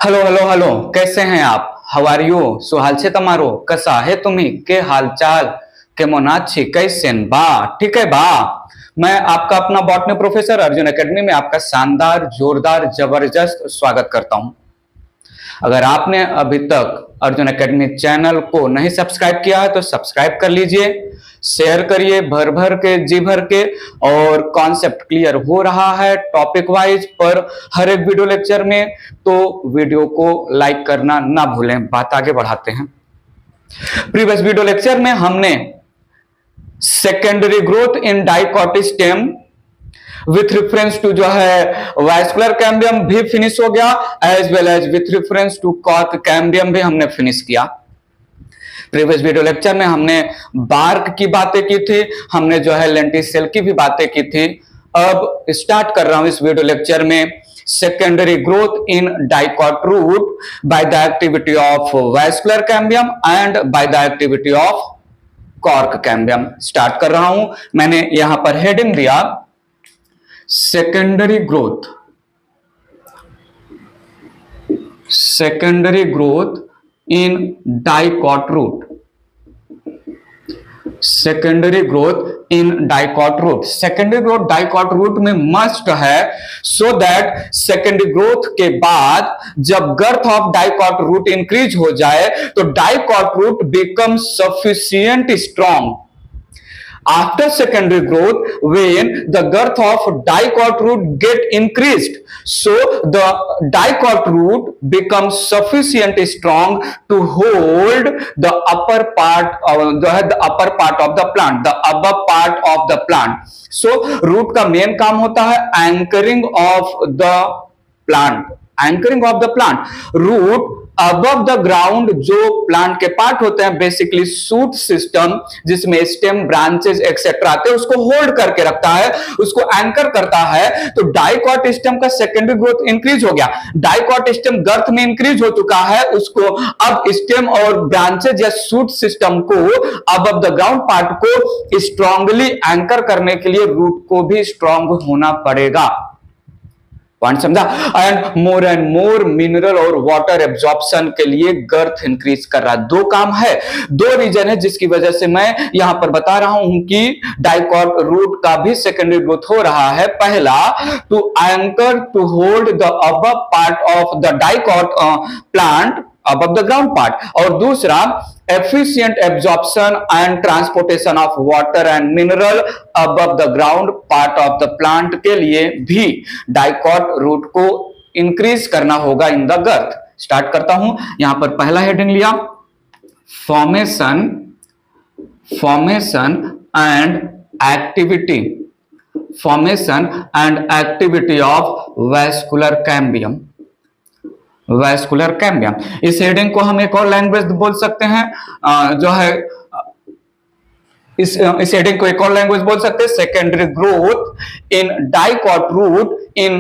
Hello hello hello, कैसे हैं आप? How are you? શું હાલ છે તમારો? કસા હે तुम्ही? के हालचाल केमन आछि? कैसेन बा? ठीक है बा? मैं आपका अपना बॉटनी प्रोफेसर अर्जुन एकेडमी में आपका शानदार, जोरदार, जबरदस्त स्वागत करता हूं। अगर आपने अभी तक अर्जुन एकेडमी चैनल को नहीं सब्सक्राइब किया है तो सब्सक्राइब कर लीजिए, शेयर करिए भर भर के, जी भर के। और कॉन्सेप्ट क्लियर हो रहा है टॉपिक वाइज पर हर एक वीडियो लेक्चर में, तो वीडियो को लाइक करना ना भूलें। बात आगे बढ़ाते हैं। प्रीवियस वीडियो लेक्चर में हमने secondary growth in dicot stem with reference to जो है वास्कुलर कैम्बियम भी फिनिश हो गया, as well as with reference to cork cambium भी हमने फिनिश किया। प्रीवियस वीडियो लेक्चर में हमने बार्क की बातें की थी, हमने जो है लेंटिसेल की भी बातें की थी। अब स्टार्ट कर रहा हूं इस वीडियो लेक्चर में secondary growth in dicot root by the activity of vascular cambium and by the activity of cork cambium. Start कर रहा हूं। मैंने यहां पर हेडिंग दिया secondary growth in dicot root. Secondary growth in dicot root, secondary growth dicot root में must है, so that secondary growth के बाद जब girth of dicot root increase हो जाए तो dicot root become sufficient strong. After secondary growth, when the girth of dicot root get increased, so the dicot root becomes sufficient strong to hold the upper part of the upper part of the plant, the above part of the plant. So root का main काम होता है anchoring of the plant, anchoring of the plant. Root above the ground जो plant के part होते हैं, basically shoot system जिसमें stem, branches etcetera आते हैं, उसको होल्ड करके रखता है, उसको एंकर करता है। तो डाइकॉट स्टेम का सेकेंडरी ग्रोथ इंक्रीज हो गया, डाइकॉट स्टेम गर्थ में इंक्रीज हो चुका है, उसको अब स्टेम और ब्रांचेज या शूट सिस्टम को अबव द ग्राउंड पार्ट को स्ट्रांगली एंकर करने के लिए रूट को भी स्ट्रांग होना पड़ेगा। पॉइंट समझा? एंड मोर मिनरल और वाटर एब्जॉर्प्शन के लिए गर्थ इंक्रीज कर रहा है। दो काम है, दो रीजन है जिसकी वजह से मैं यहां पर बता रहा हूं कि डाइकॉट रूट का भी सेकेंडरी ग्रोथ हो रहा है। पहला, to anchor to hold the above part of the dicot plant above the ground part, और दूसरा efficient absorption and transportation of water and mineral above the ground part of the plant के लिए भी dicot root को increase करना होगा in the गर्थ। Start करता हूं। यहां पर पहला हेडिंग लिया formation and activity of vascular cambium. Vascular cambium, इस हेडिंग को हम एक और लैंग्वेज बोल सकते हैं, जो है इस हेडिंग को एक और लैंग्वेज बोल सकते हैं, secondary growth in dicot root in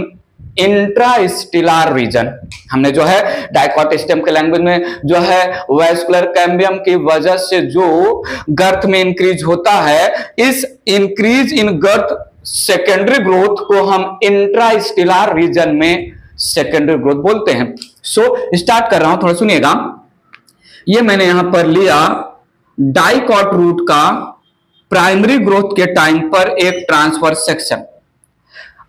intrastelar region. हमने जो है डाइकॉट स्टेम के लैंग्वेज में जो है वास्कुलर कैम्बियम की वजह से जो गर्थ में इंक्रीज होता है, इस increase in girth secondary growth को हम इंट्रास्टिलर रीजन में सेकेंडरी ग्रोथ बोलते हैं। सो स्टार्ट कर रहा हूं, थोड़ा सुनिएगा। ये मैंने यहां पर लिया डाइकॉट रूट का प्राइमरी ग्रोथ के टाइम पर एक ट्रांसफर सेक्शन,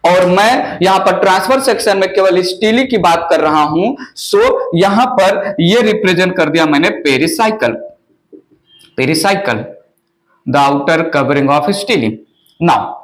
और मैं यहां पर ट्रांसफर सेक्शन में केवल स्टीली की बात कर रहा हूं। सो यहां पर ये रिप्रेजेंट कर दिया मैंने pericycle, the outer covering of stele. Now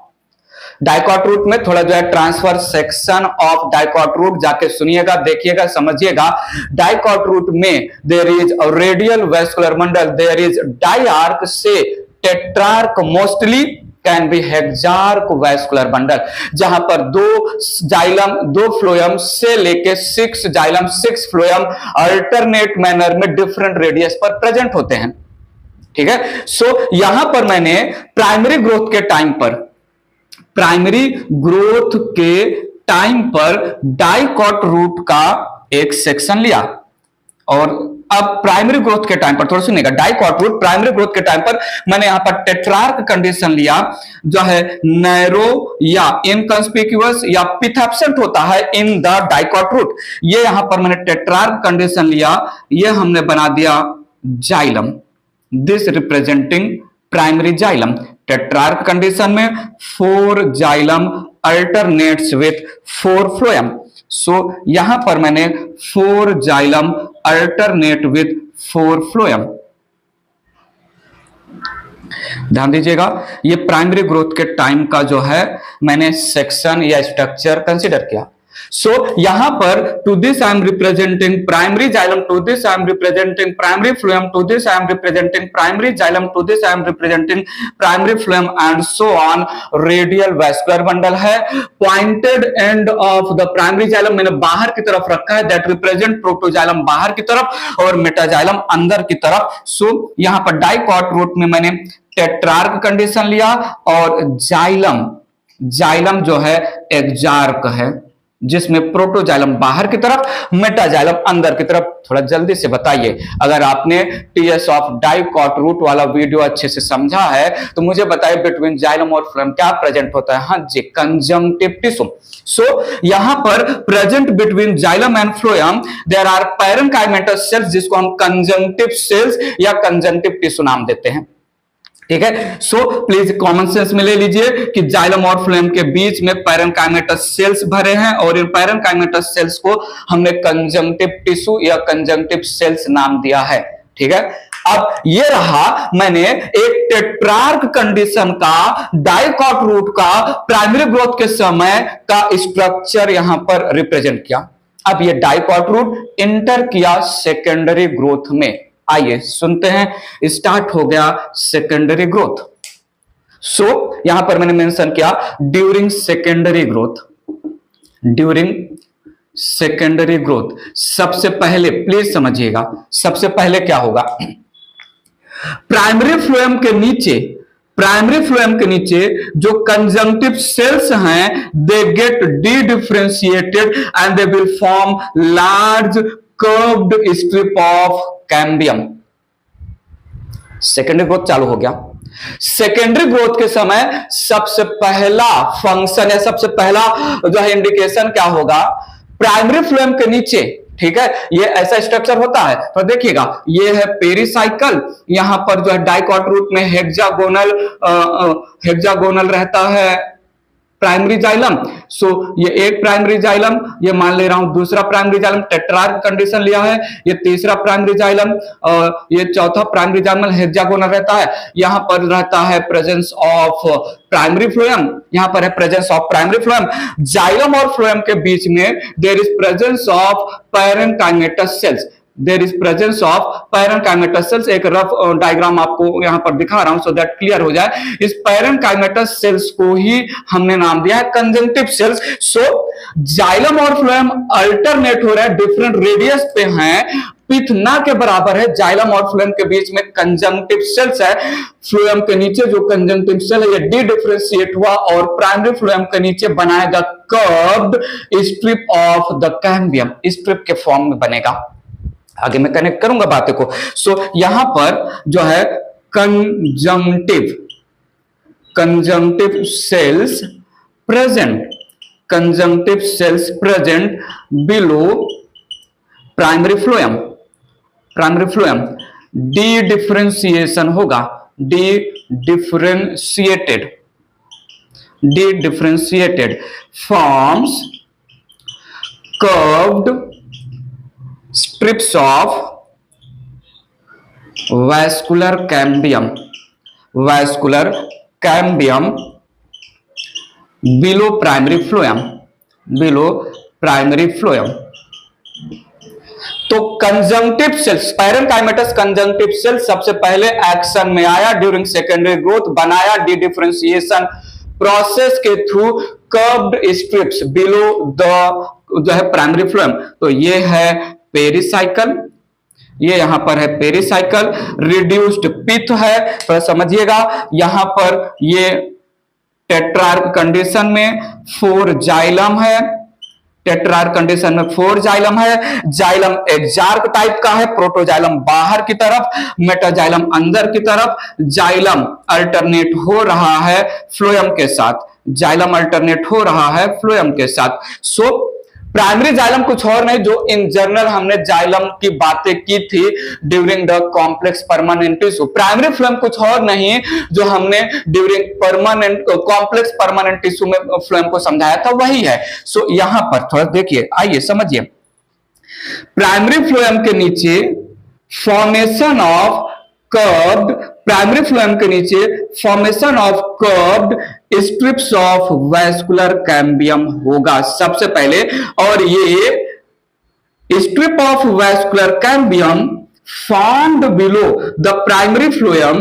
dicot root में थोड़ा जो है transverse section of dicot root जाके सुनिएगा, देखिएगा, समझिएगा। डाइकॉट रूट में there is a radial vascular bundle, there is diarch से tetrarch, mostly can be hexarch vascular bundle, जहां पर दो फ्लोएम से लेके 6 जाइलम 6 फ्लोएम अल्टरनेट मैनर में डिफरेंट रेडियस पर प्रेजेंट होते हैं। ठीक है। सो यहां पर मैंने प्राइमरी ग्रोथ के टाइम पर डाइकॉट रूट का एक सेक्शन लिया, और अब प्राइमरी ग्रोथ के टाइम पर थोड़ा सुनिएगा, डाइकॉट रूट प्राइमरी ग्रोथ के टाइम पर मैंने यहां पर टेट्रार्क कंडीशन लिया, जो है नैरो या इनकंस्पिक्यूअस या पिथ एब्सेंट होता है इन द डाइकॉट रूट। ये यहां पर मैंने टेट्रार्क कंडीशन लिया, ये हमने बना दिया xylem, this representing primary xylem. Tetrarch condition में 4 जाइलम अल्टरनेट्स विथ 4 फ्लोएम। सो यहां पर मैंने 4 जाइलम अल्टरनेट विथ 4 फ्लोएम। ध्यान दीजिएगा, ये प्राइमरी ग्रोथ के टाइम का जो है मैंने सेक्शन या स्ट्रक्चर कंसीडर किया। सो यहां पर to this I am representing primary xylem, to this I am representing primary phloem, to this I am representing primary xylem, to this I am representing primary phloem and so on. Radial vascular bundle है, pointed end of the primary xylem मैंने बाहर की तरफ रखा है, that represent protoxylem बाहर की तरफ और मेटाजाइलम अंदर की तरफ। सो यहां पर डाइकॉट रूट में मैंने टेट्रार्क कंडीशन लिया और जाइलम जो है एक्जार्क है, जिसमें प्रोटोजाइलम बाहर की तरफ, मेटाजाइलम अंदर की तरफ। थोड़ा जल्दी से बताइए, अगर आपने टीएस ऑफ डाइकॉट रूट वाला वीडियो अच्छे से समझा है तो मुझे बताइए बिटवीन जाइलम और फ्लोएम क्या प्रेजेंट होता है। हाँ जी, कंजंक्टिव टिश्यू। सो यहां पर present between xylem and phloem there are parenchymatous cells, जिसको हम कंजंक्टिव सेल्स या कंजंक्टिव टिश्यू नाम देते हैं। ठीक है, सो प्लीज कॉमन सेंस में ले लीजिए कि जाइलम और फ्लोएम के बीच में पैरेन्काइमेटस सेल्स भरे हैं और इन पैरेन्काइमेटस सेल्स को हमने कंजंक्टिव टिश्यू या कंजंक्टिव सेल्स नाम दिया है। ठीक है, अब ये रहा मैंने एक टेट्रार्क कंडीशन का डाइकॉट रूट का प्राइमरी ग्रोथ के समय का स्ट्रक्चर यहां पर रिप्रेजेंट किया। अब ये डाइकॉट रूट इंटर किया सेकेंडरी ग्रोथ में। आइए सुनते हैं, स्टार्ट हो गया सेकेंडरी ग्रोथ। सो यहां पर मैंने मेंशन किया during secondary growth, during secondary growth सबसे पहले प्लीज समझिएगा, सबसे पहले क्या होगा, प्राइमरी फ्लोएम के नीचे जो कंजंक्टिव सेल्स हैं दे get D differentiated and they will form large curved strip of cambium. Secondary growth चालू हो गया। सेकेंडरी ग्रोथ के समय सबसे पहला फंक्शन या सबसे पहला जो है इंडिकेशन क्या होगा, प्राइमरी फ्लोएम के नीचे, ठीक है, ये ऐसा स्ट्रक्चर होता है। तो देखिएगा, ये है पेरिसाइकल, यहां पर जो है डाइकॉट रूट में हेक्सागोनल रहता है प्राइमरी जाइलम। सो ये एक प्राइमरी जाइलम, ये मान ले रहा हूं दूसरा प्राइमरी जाइलम, टेट्रार्क कंडीशन लिया है, ये तीसरा प्राइमरी जाइलम और ये चौथा प्राइमरी जाइलम हेक्सागोनल रहता है। यहां पर रहता है प्रेजेंस ऑफ प्राइमरी फ्लोएम, यहां पर है presence of primary phloem. Xylem और फ्लोएम के बीच में there is presence of parenchymatous cells, there is presence of parenchymatous cells. एक रफ डायग्राम आपको यहां पर दिखा रहा हूं सो दैट क्लियर हो जाए। इस पैरेन्काइमेटस सेल्स को ही हमने नाम दिया है कंजंक्टिव सेल्स। सो जाइलम और फ्लोएम अल्टरनेट हो रहा है, डिफरेंट रेडियस पे हैं, पिथ ना के बराबर है। जाइलम और फ्लोएम के बीच में कंजंक्टिव सेल्स है, फ्लोएम के नीचे जो कंजंक्टिव सेल है ये डी डिफरेंशिएट हुआ और प्राइमरी फ्लोएम के नीचे बनाएगा curved strip of the cambium, strip के फॉर्म में बनेगा। आगे मैं कनेक्ट करूंगा बातें को। सो यहां पर जो है conjunctive cells present below primary phloem, dedifferentiation होगा, dedifferentiated forms curved strips of vascular cambium below primary phloem। तो conjunctive cells, parenchymatous conjunctive cell सबसे पहले एक्शन में आया ड्यूरिंग सेकेंडरी ग्रोथ, बनाया डी डिफरेंशिएशन प्रोसेस के through curved strips below the जो है प्राइमरी फ्लोएम। तो ये है पेरिसाइकल, ये यहां पर है पेरिसाइकल, रिड्यूस्ड पिथ है, तो समझिएगा यहां पर ये टेट्रार्क कंडीशन में 4 जाइलम है, टेट्रार कंडीशन में 4 जाइलम है। जाइलम एक्सार्क टाइप का है, प्रोटोजाइलम बाहर की तरफ, मेटाजाइलम अंदर की तरफ। जाइलम अल्टरनेट हो रहा है फ्लोएम के साथ, जाइलम अल्टरनेट हो रहा है फ्लोएम के साथ। सो प्राइमरी जाइलम कुछ और नहीं, जो इन जनरल हमने जाइलम की बातें की थी during the complex permanent tissue. Primary phloem कुछ और नहीं जो हमने during permanent complex permanent tissue में फ्लोएम को समझाया था, वही है। सो यहां पर थोड़ा देखिए, आइए समझिए। प्राइमरी फ्लोएम के नीचे formation of curved, primary phloem के नीचे formation of curved strips of vascular cambium होगा सबसे पहले। और ये strip of vascular cambium found below the primary phloem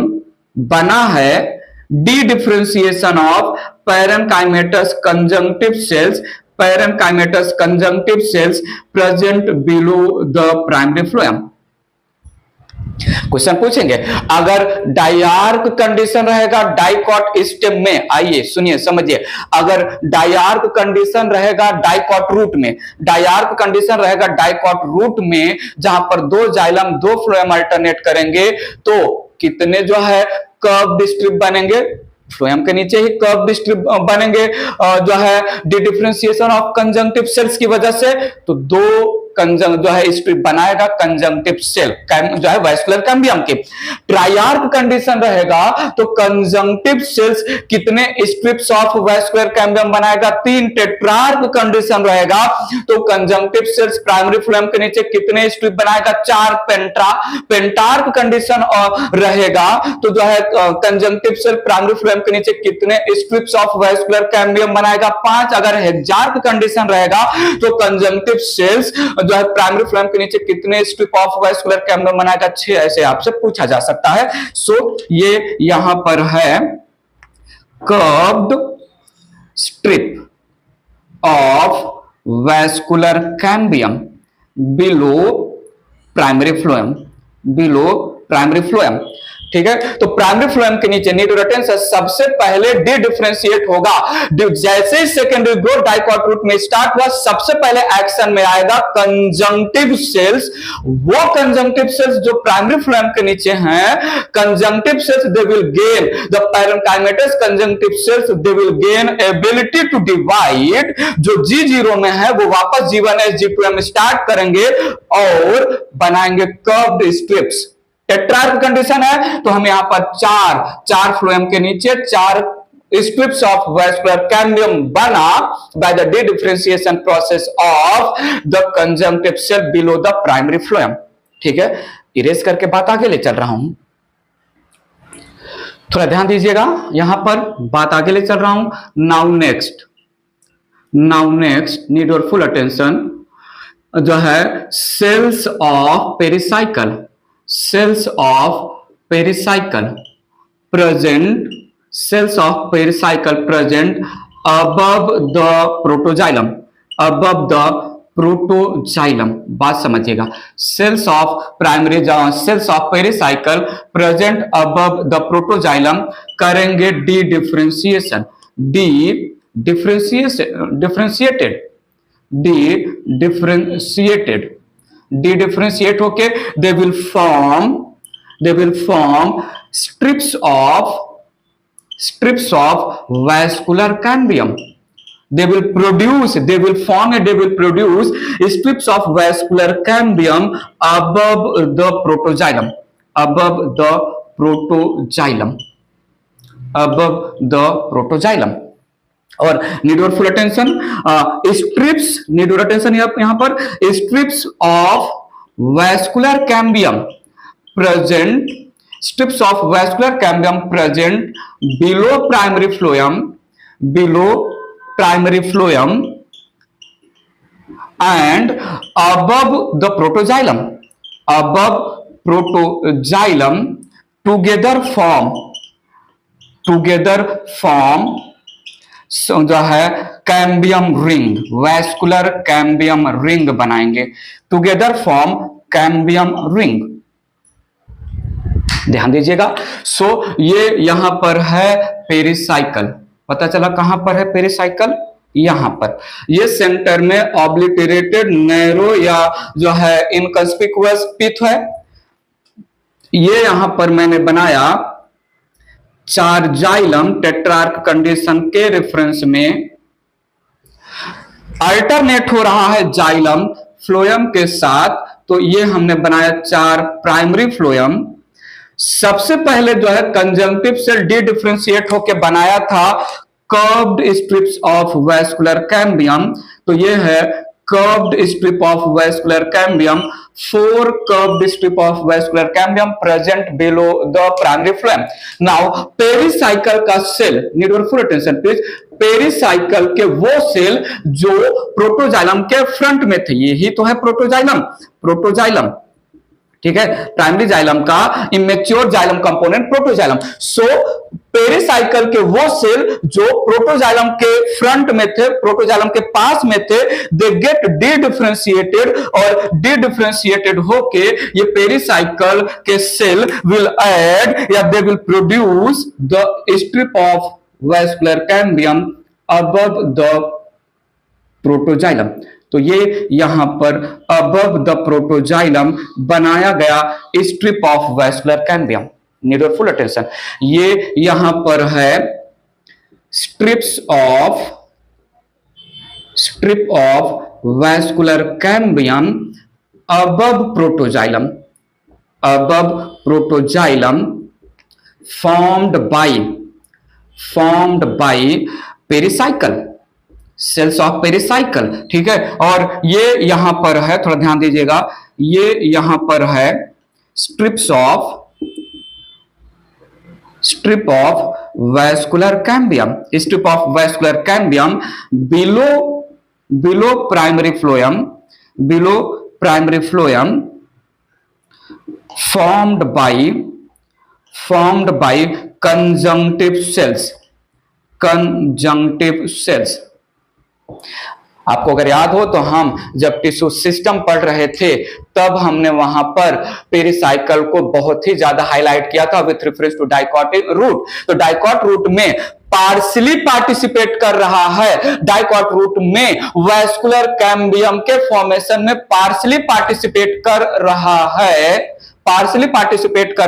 बना है dedifferentiation of parenchymatous conjunctive cells, parenchymatous conjunctive cells present below the primary phloem. Question पूछेंगे, अगर diarch condition रहेगा डाइकॉट स्टेम में, आइए सुनिए समझिए, अगर डाइआर्क कंडीशन रहेगा डाइकॉट रूट में, डाइआर्क कंडीशन रहेगा डाइकॉट रूट में जहां पर 2 जाइलम 2 फ्लोएम अल्टरनेट करेंगे, तो कितने जो है कर्व्ड स्ट्रिप बनेंगे, फ्लोएम के नीचे ही कर्व्ड स्ट्रिप बनेंगे जो है dedifferentiation of conjunctive cells की वजह से। तो 2 कंजंक्ट जो है स्ट्रिप बनाएगा कंजंक्टिव सेल जो है वैस्कुलर कैम्बियम के। ट्राइआर्क कंडीशन रहेगा तो कंजंक्टिव सेल्स कितने स्ट्रिप्स ऑफ वैस्कुलर कैम्बियम बनाएगा, 3। टेट्रार्क कंडीशन रहेगा तो कंजंक्टिव सेल्स प्राइमरी फ्लोएम के नीचे कितने स्ट्रिप बनाएगा, 4। पेंटार्क कंडीशन रहेगा तो जो है कंजंक्टिव सेल प्राइमरी फ्लोएम के नीचे कितने स्ट्रिप्स ऑफ वैस्कुलर कैम्बियम बनाएगा, 5। अगर हेक्सार्क कंडीशन रहेगा तो कंजंक्टिव सेल्स जो है प्राइमरी फ्लोएम के नीचे कितने स्ट्रिप ऑफ वैस्कुलर कैम्बियम बनाएगा, 6। ऐसे आपसे पूछा जा सकता है। सो ये यहां पर है curved strip of vascular cambium below primary phloem, below primary phloem, ठीक है। तो प्राइमरी फ्लोएम के नीचे नीडोरेटेन से सबसे पहले डी डिफरेंशिएट होगा। जैसे ही सेकेंडरी ग्रोथ डाइकॉट रूट में स्टार्ट हुआ, सबसे पहले एक्शन में आएगा कंजंक्टिव सेल्स। वो कंजंक्टिव सेल्स जो प्राइमरी फ्लोएम के नीचे हैं, conjunctive cells they will gain the parenchymatous conjunctive cells they will gain ability to divide. जो G0 में है वो वापस G1S G2 में स्टार्ट करेंगे और बनाएंगे कर्व्ड स्ट्रिप्स। टेट्रार्क कंडीशन है तो हम यहां पर 4 फ्लोएम के नीचे 4 स्ट्रिप्स ऑफ वैस्कुलर कैम्बियम बना bye the dedifferentiation process of the conjunctive cell below the primary phloem, ठीक है। इरेज करके बात आगे ले चल रहा हूं, थोड़ा ध्यान दीजिएगा, यहां पर बात आगे ले चल रहा हूं। Now next need your full attention, जो है cells of pericycle, cells of pericycle present, cells of pericycle present above the protoxylem, above the protoxylem. बात समझिएगा, cells of primary cells of pericycle present above the protoxylem करेंगे dedifferentiation, dedifferentiated, dedifferentiate होके they will form strips of vascular cambium. they will produce strips of vascular cambium above the protoxylem, above the protoxylem। और need your full attention, strips, need your attention यहां पर, strips of vascular cambium present, strips of vascular cambium present below primary phloem and above the protoxylem, together form जो है cambium ring, vascular cambium ring बनाएंगे, together form cambium ring. ध्यान दीजिएगा। सो ये यहां पर है पेरिसाइकल, पता चला कहां पर है पेरिसाइकल, यहां पर ये सेंटर में ऑब्लिटरेटेड नैरो या जो है इनकंस्पिकुअस पिथ है। ये यहां पर मैंने बनाया 4 जाइलम टेट्रार्क कंडीशन के रेफरेंस में अल्टरनेट हो रहा है जाइलम फ्लोएम के साथ, तो ये हमने बनाया 4 प्राइमरी फ्लोएम। सबसे पहले जो है कंजंक्टिव सेल डी डिफरेंशिएट होकर बनाया था curved strips of vascular cambium, तो ये है curved strip of vascular cambium, 4 curved strip of vascular cambium present below the primary phloem. Now pericycle का cell, need your full attention please, pericycle के वो cell जो प्रोटोजाइलम के front में थे, यही तो है प्रोटोजाइलम, प्रोटोजाइलम, ठीक है, प्राइमरी जाइलम का इमेच्योर जाइलम कंपोनेंट प्रोटोजाइलम। सो पेरिसाइकल के वो सेल जो प्रोटोजाइलम के फ्रंट में थे, प्रोटोजाइलम के पास में थे, दे गेट डी डिफरेंशिएटेड, और डी डिफरेंशिएटेड होके ये पेरिसाइकल के सेल विल ऐड या they will produce the strip of vascular cambium above the protoxylem. तो ये यहां पर अबव द प्रोटोजाइलम बनाया गया strip of vascular cambium. Need your full attention, ये यहां पर है strip of vascular cambium above protoxylem, above protoxylem formed by pericycle, cells of pericycle, ठीक है। और ये यहां पर है, थोड़ा ध्यान दीजिएगा, ये यहां पर है strip of vascular cambium, strip of vascular cambium below primary phloem formed by conjunctive cells। आपको अगर याद हो तो हम जब टिश्यू सिस्टम पढ़ रहे थे तब हमने वहां पर पेरिसाइकल को बहुत ही ज्यादा हाईलाइट किया था with reference to dicot root. तो डाइकॉट रूट में पार्शली पार्टिसिपेट कर रहा है, डाइकॉट रूट में वैस्कुलर कैम्बियम के फॉर्मेशन में पार्शली पार्टिसिपेट कर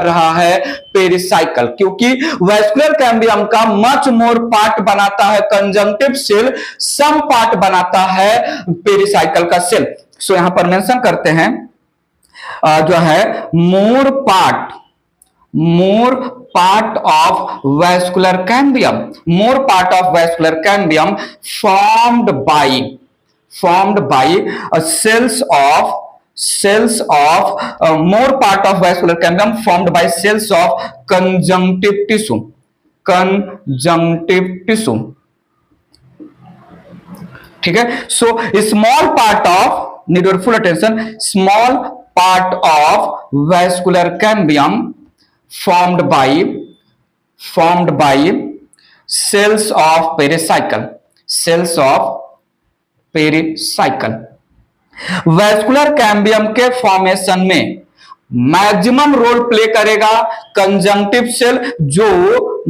रहा है पेरिसाइकल, क्योंकि वैस्कुलर कैम्बियम का मच मोर पार्ट बनाता है कंजंक्टिव सेल, सम पार्ट बनाता है पेरिसाइकल का सेल। सो यहां पर मेंशन करते हैं जो है मोर part of vascular cambium formed by cells of more part of vascular cambium formed by cells of conjunctive tissue, ठीक है। So small part of, need your full attention, small part of vascular cambium formed by cells of pericycle, vascular cambium के formation में maximum role play करेगा conjunctive cell, जो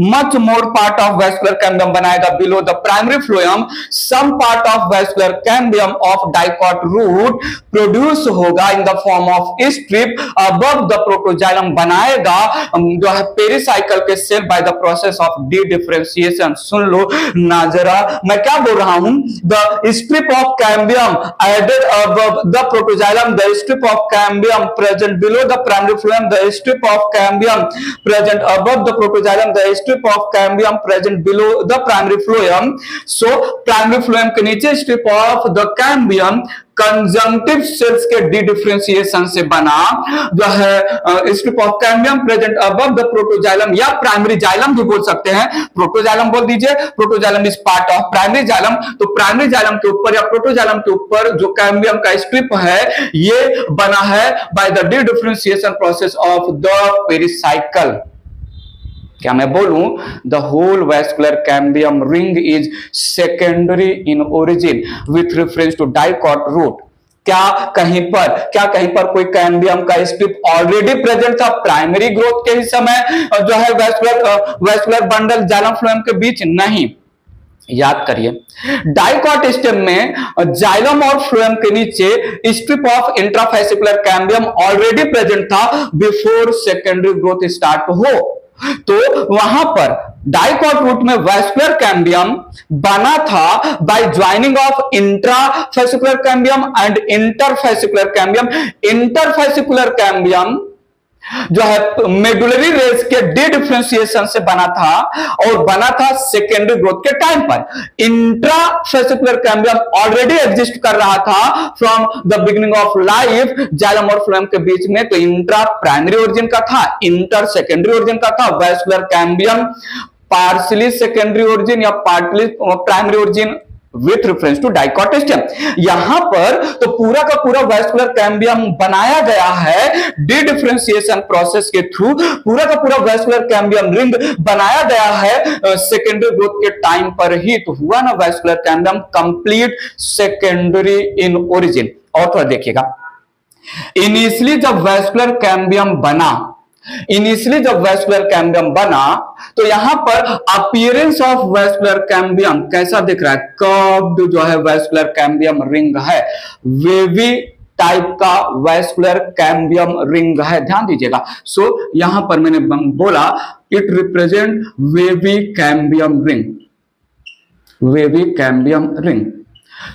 much more part of vascular cambium बनाएगा below the primary phloem. Some part of vascular cambium of dicot root produce होगा in the form of strip above the protoxylem, बनाएगा जो है pericycle के cell by the process of dedifferentiation. सुन लो ना जरा मैं क्या बोल रहा हूं, the strip of cambium added above the protoxylem, the strip of cambium present below the primary phloem, the strip of cambium present above the protoxylem, the strip of cambium present below the primary phloem। So primary phloem के नीचे strip of the cambium conjunctive cells के dedifferentiation से बना जो है strip of cambium present above the protoxylem, या primary xylem भी बोल सकते हैं, प्रोटोजाइलम बोल दीजिए, protoxylem is part of primary xylem. तो प्राइमरी जाइलम के ऊपर या प्रोटोजाइलम के ऊपर जो कैम्बियम का स्ट्रिप है ये बना है by the dedifferentiation process of the pericycle. क्या मैं बोलूं, the whole vascular cambium ring is secondary in origin with reference to dicot root. क्या कहीं पर कोई कैम्बियम का स्ट्रिप ऑलरेडी प्रेजेंट था प्राइमरी ग्रोथ के ही समय जो है वैस्कुलर बंडल जाइलम फ्लोएम के बीच? नहीं, याद करिए, डाइकॉट स्टेम में जाइलम और फ्लोएम के नीचे strip of intrafascicular cambium already present था बिफोर सेकेंडरी ग्रोथ स्टार्ट हो। तो वहां पर डाइकॉट रूट में वैस्कुलर कैम्बियम बना था by joining of intrafascicular cambium and interfascicular cambium. Interfascicular cambium जो है मेडुलरी रेस के डी डिफरेंशिएशन से बना था और बना था सेकेंडरी ग्रोथ के टाइम पर। इंट्राफेसिकुलर कैम्बियम ऑलरेडी एग्जिस्ट कर रहा था from the beginning of life xylem और फ्लोएम के बीच में। तो इंट्रा प्राइमरी ओरिजिन का था, इंटर सेकेंडरी ओरिजिन का था। Vascular cambium partially secondary origin या partly primary origin with reference to dicot stem. यहां पर तो पूरा का पूरा वैस्कुलर कैम्बियम बनाया गया है डी डिफरेंशिएशन प्रोसेस के थ्रू। पूरा का पूरा वैस्कुलर कैम्बियम रिंग बनाया गया है सेकेंडरी ग्रोथ के टाइम पर ही। तो हुआ ना vascular cambium complete secondary in origin. और थोड़ा देखिएगा, इनिशियली जब वैस्कुलर कैम्बियम बना, इनिशियली जब वैस्कुलर कैम्बियम बना तो यहां पर अपीयरेंस ऑफ वैस्कुलर कैम्बियम कैसा दिख रहा है? कर्व्ड जो है वैस्कुलर कैम्बियम रिंग है, वेवी टाइप का वैस्कुलर कैम्बियम रिंग है। ध्यान दीजिएगा। सो यहां पर मैंने बोला it represent wavy cambium ring, wavy cambium ring.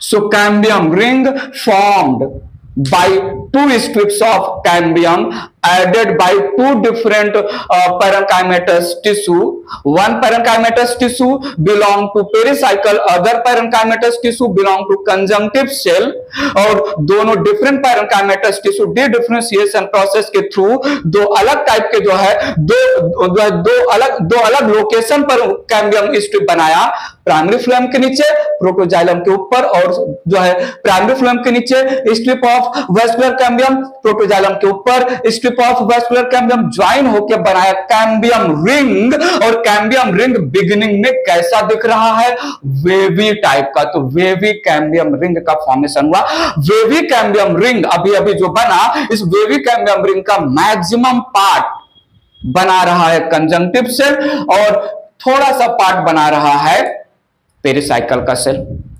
So cambium ring formed by two strips of cambium added by two different parenchymatous tissue. One parenchymatous tissue belong to pericycle, other parenchymatous tissue belong to conjunctive cell। और दोनों different parenchymatous tissue D differentiation process के through दो अलग type के जो है दो अलग लोकेशन पर कैम्बियम स्ट्रिप बनाया। प्राइमरी फ्लोएम के नीचे, प्रोटोजाइलम के ऊपर, और जो है प्राइमरी फ्लोएम के नीचे strip of vascular cambium, protoxylem के ऊपर strip of vascular cambium join होकर बनाया कैम्बियम रिंग। और कैम्बियम रिंग बिगिनिंग में कैसा दिख रहा है? वेवी टाइप का। तो वेवी कैम्बियम रिंग का फॉर्मेशन हुआ। वेवी कैम्बियम रिंग अभी अभी जो बना, इस वेवी कैम्बियम रिंग का मैक्सिमम पार्ट बना रहा है कंजंक्टिव सेल और थोड़ा सा पार्ट बना रहा है पेरिसाइकल का सेल।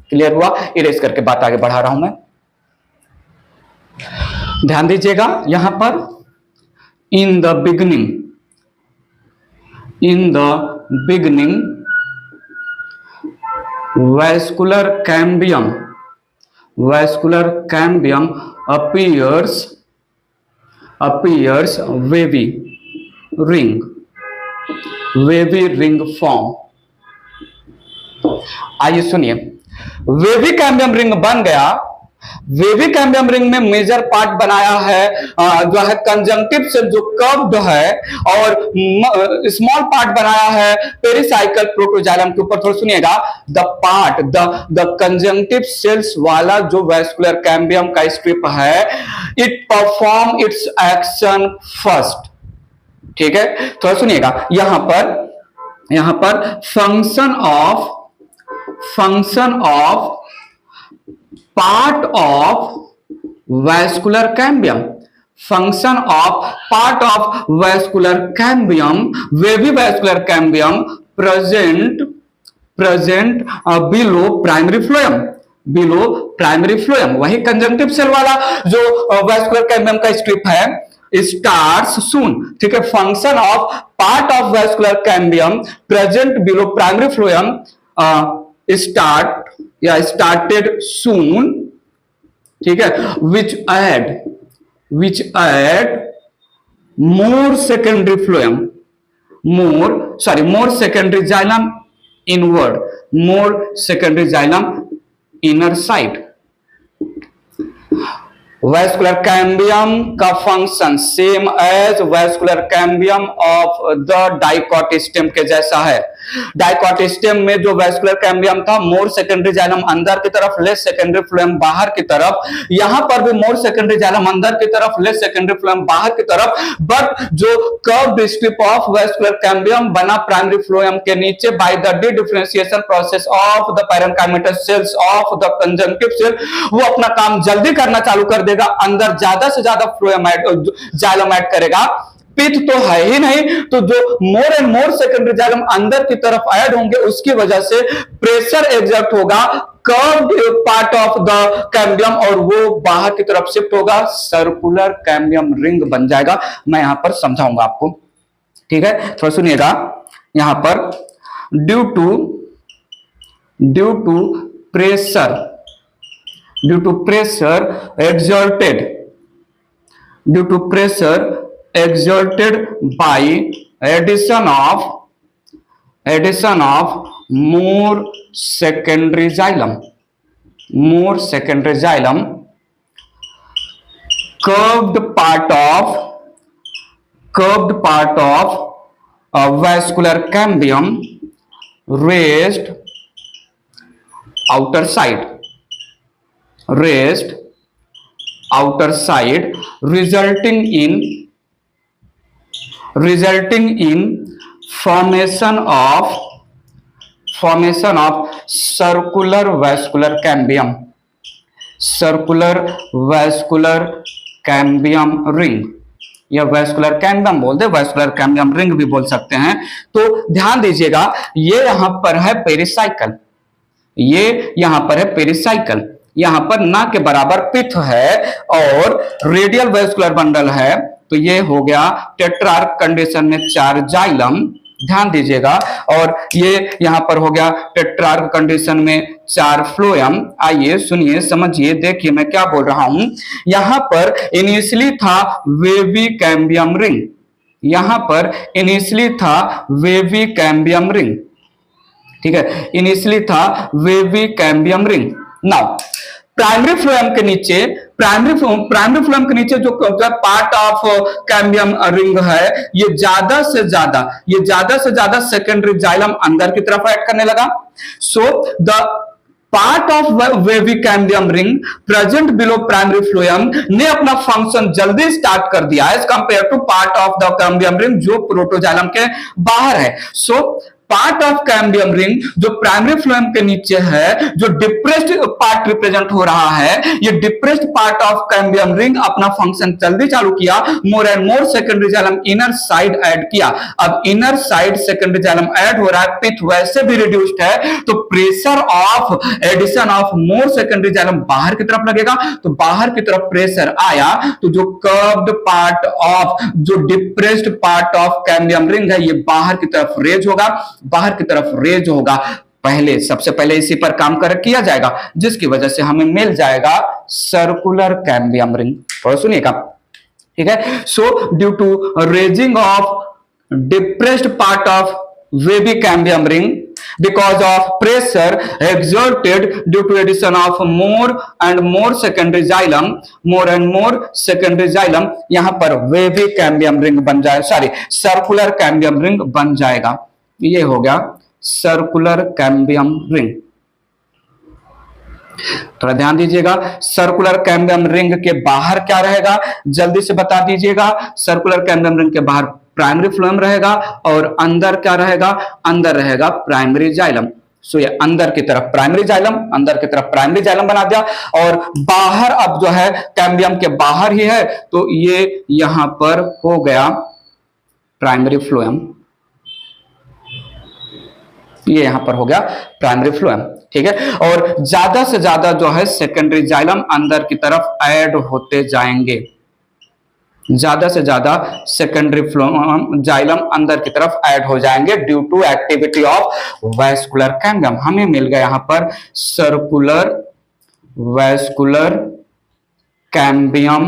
क्लियर हुआ? इरेज करके बात आगे बढ़ा रहा हूं मैं। ध्यान दीजिएगा यहां पर in the beginning vascular cambium appears wavy ring form। आइए सुनिए, वेवी कैम्बियम रिंग बन गया। वेवी कैम्बियम रिंग में मेजर पार्ट बनाया है जो है कंजंक्टिव सेल जो कर्व्ड है, और स्मॉल पार्ट बनाया है पेरिसाइकल प्रोटोजाइलम के ऊपर। थोड़ा सुनिएगा, द कंजंक्टिव सेल्स वाला जो वैस्कुलर कैम्बियम का स्ट्रिप है, it perform it's action first. ठीक है, थोड़ा सुनिएगा। यहां पर function of part of vascular cambium, function of part of vascular cambium, wavy vascular cambium present below primary phloem. वही कंजंक्टिव सेल वाला जो वैस्कुलर कैम्बियम का स्ट्रिप है, starts soon। ठीक है, function of part of vascular cambium present below primary phloem started soon। ठीक है, which add more secondary phloem, more secondary xylem inward, more secondary xylem inner side। Vascular cambium का function same as vascular cambium of the dicot stem के जैसा है। Dicot stem में जो vascular cambium था, मोर secondary xylem अंदर की तरफ, लेस सेकेंडरी फ्लोएम बाहर की तरफ। यहां पर भी मोर सेकेंडरी जाइलम अंदर की तरफ, लेस सेकेंडरी फ्लोएम बाहर की तरफ। बट जो curved strip of vascular cambium बना प्राइमरी फ्लोएम के नीचे by the dedifferentiation process of the parenchymatous cells of the conjunctive cell, वो अपना काम जल्दी करना चालू कर देगा, अंदर ज्यादा से ज्यादा फ्लोएम जाइलम ऐड करेगा। पिथ तो है ही नहीं, तो जो मोर एंड मोर सेकेंडरी जाइलम अंदर की तरफ ऐड होंगे उसकी वजह से प्रेशर एग्जर्ट होगा curved part of the cambium और वो बाहर की तरफ शिफ्ट होगा, सर्कुलर कैम्बियम रिंग बन जाएगा। मैं यहां पर समझाऊंगा आपको, ठीक है, थोड़ा सुनिएगा। यहां पर due to pressure exerted by addition of more secondary xylem, curved part of vascular cambium raised outer side, resulting in formation of circular vascular cambium ring, या वैस्कुलर कैम्बियम बोलते हैं, वैस्कुलर कैम्बियम रिंग भी बोल सकते हैं। तो ध्यान दीजिएगा, ये यहां पर है पेरिसाइकल, यहां पर ना के बराबर पिथ है और रेडियल वैस्कुलर बंडल है, तो ये हो गया टेट्रार्क कंडीशन में 4 जाइलम, ध्यान दीजिएगा। और ये यहां पर हो गया टेट्रार्क कंडीशन में 4 फ्लोएम। आइए सुनिए, समझिए, देखिए मैं क्या बोल रहा हूं। यहां पर इनिशियली था वेवी कैम्बियम रिंग, ठीक है, इनिशियली था wavy cambium ring. Now primary phloem के नीचे जो पार्ट ऑफ कैम्बियम रिंग है, ये ज्यादा से ज्यादा सेकेंडरी जाइलम अंदर की तरफ ऐड करने लगा। So the part of wavy cambium ring present below primary phloem ने अपना फंक्शन जल्दी स्टार्ट कर दिया as compare to part of the cambium ring जो प्रोटोजाइलम के बाहर है। So part of cambium ring जो प्राइमरी फ्लोएम के नीचे है, जो डिप्रेस्ड पार्ट रिप्रेजेंट हो रहा है, ये depressed part of cambium ring अपना फंक्शन जल्दी चालू किया, more and more secondary xylem inner side add किया। अब inner side secondary xylem add हो रहा है, पिथ वैसे भी रिड्यूस्ड है, तो pressure of addition of more secondary xylem बाहर की तरफ लगेगा, तो बाहर की तरफ प्रेशर आया, तो जो कर्व्ड पार्ट ऑफ, जो depressed part of cambium ring है, ये बाहर की तरफ रेज होगा। सबसे पहले इसी पर काम किया जाएगा, जिसकी वजह से हमें मिल जाएगा सर्कुलर कैम्बियम रिंग। थोड़ा सुनिएगा, ठीक है। So due to raising of depressed part of wavy cambium ring because of pressure exerted due to addition of more and more secondary xylem, यहां पर वेवी कैम्बियम रिंग बन जाए, सर्कुलर कैम्बियम रिंग बन जाएगा। ये हो गया सर्कुलर कैम्बियम रिंग। थोड़ा ध्यान दीजिएगा, सर्कुलर कैम्बियम रिंग के बाहर क्या रहेगा, जल्दी से बता दीजिएगा। सर्कुलर कैम्बियम रिंग के बाहर प्राइमरी फ्लोएम रहेगा और अंदर क्या रहेगा, अंदर रहेगा प्राइमरी जाइलम। सो ये अंदर की तरफ प्राइमरी जाइलम बना दिया, और बाहर अब जो है कैम्बियम के बाहर ही है, तो ये यहां पर हो गया प्राइमरी फ्लोएम, ये यहां पर हो गया प्राइमरी फ्लोएम, ठीक है। और ज्यादा से ज्यादा जो है सेकेंडरी जाइलम अंदर की तरफ ऐड होते जाएंगे, ज्यादा से ज्यादा सेकेंडरी जाइलम अंदर की तरफ ऐड हो जाएंगे due to activity of vascular cambium. हमें मिल गया यहां पर सर्कुलर वैस्कुलर कैम्बियम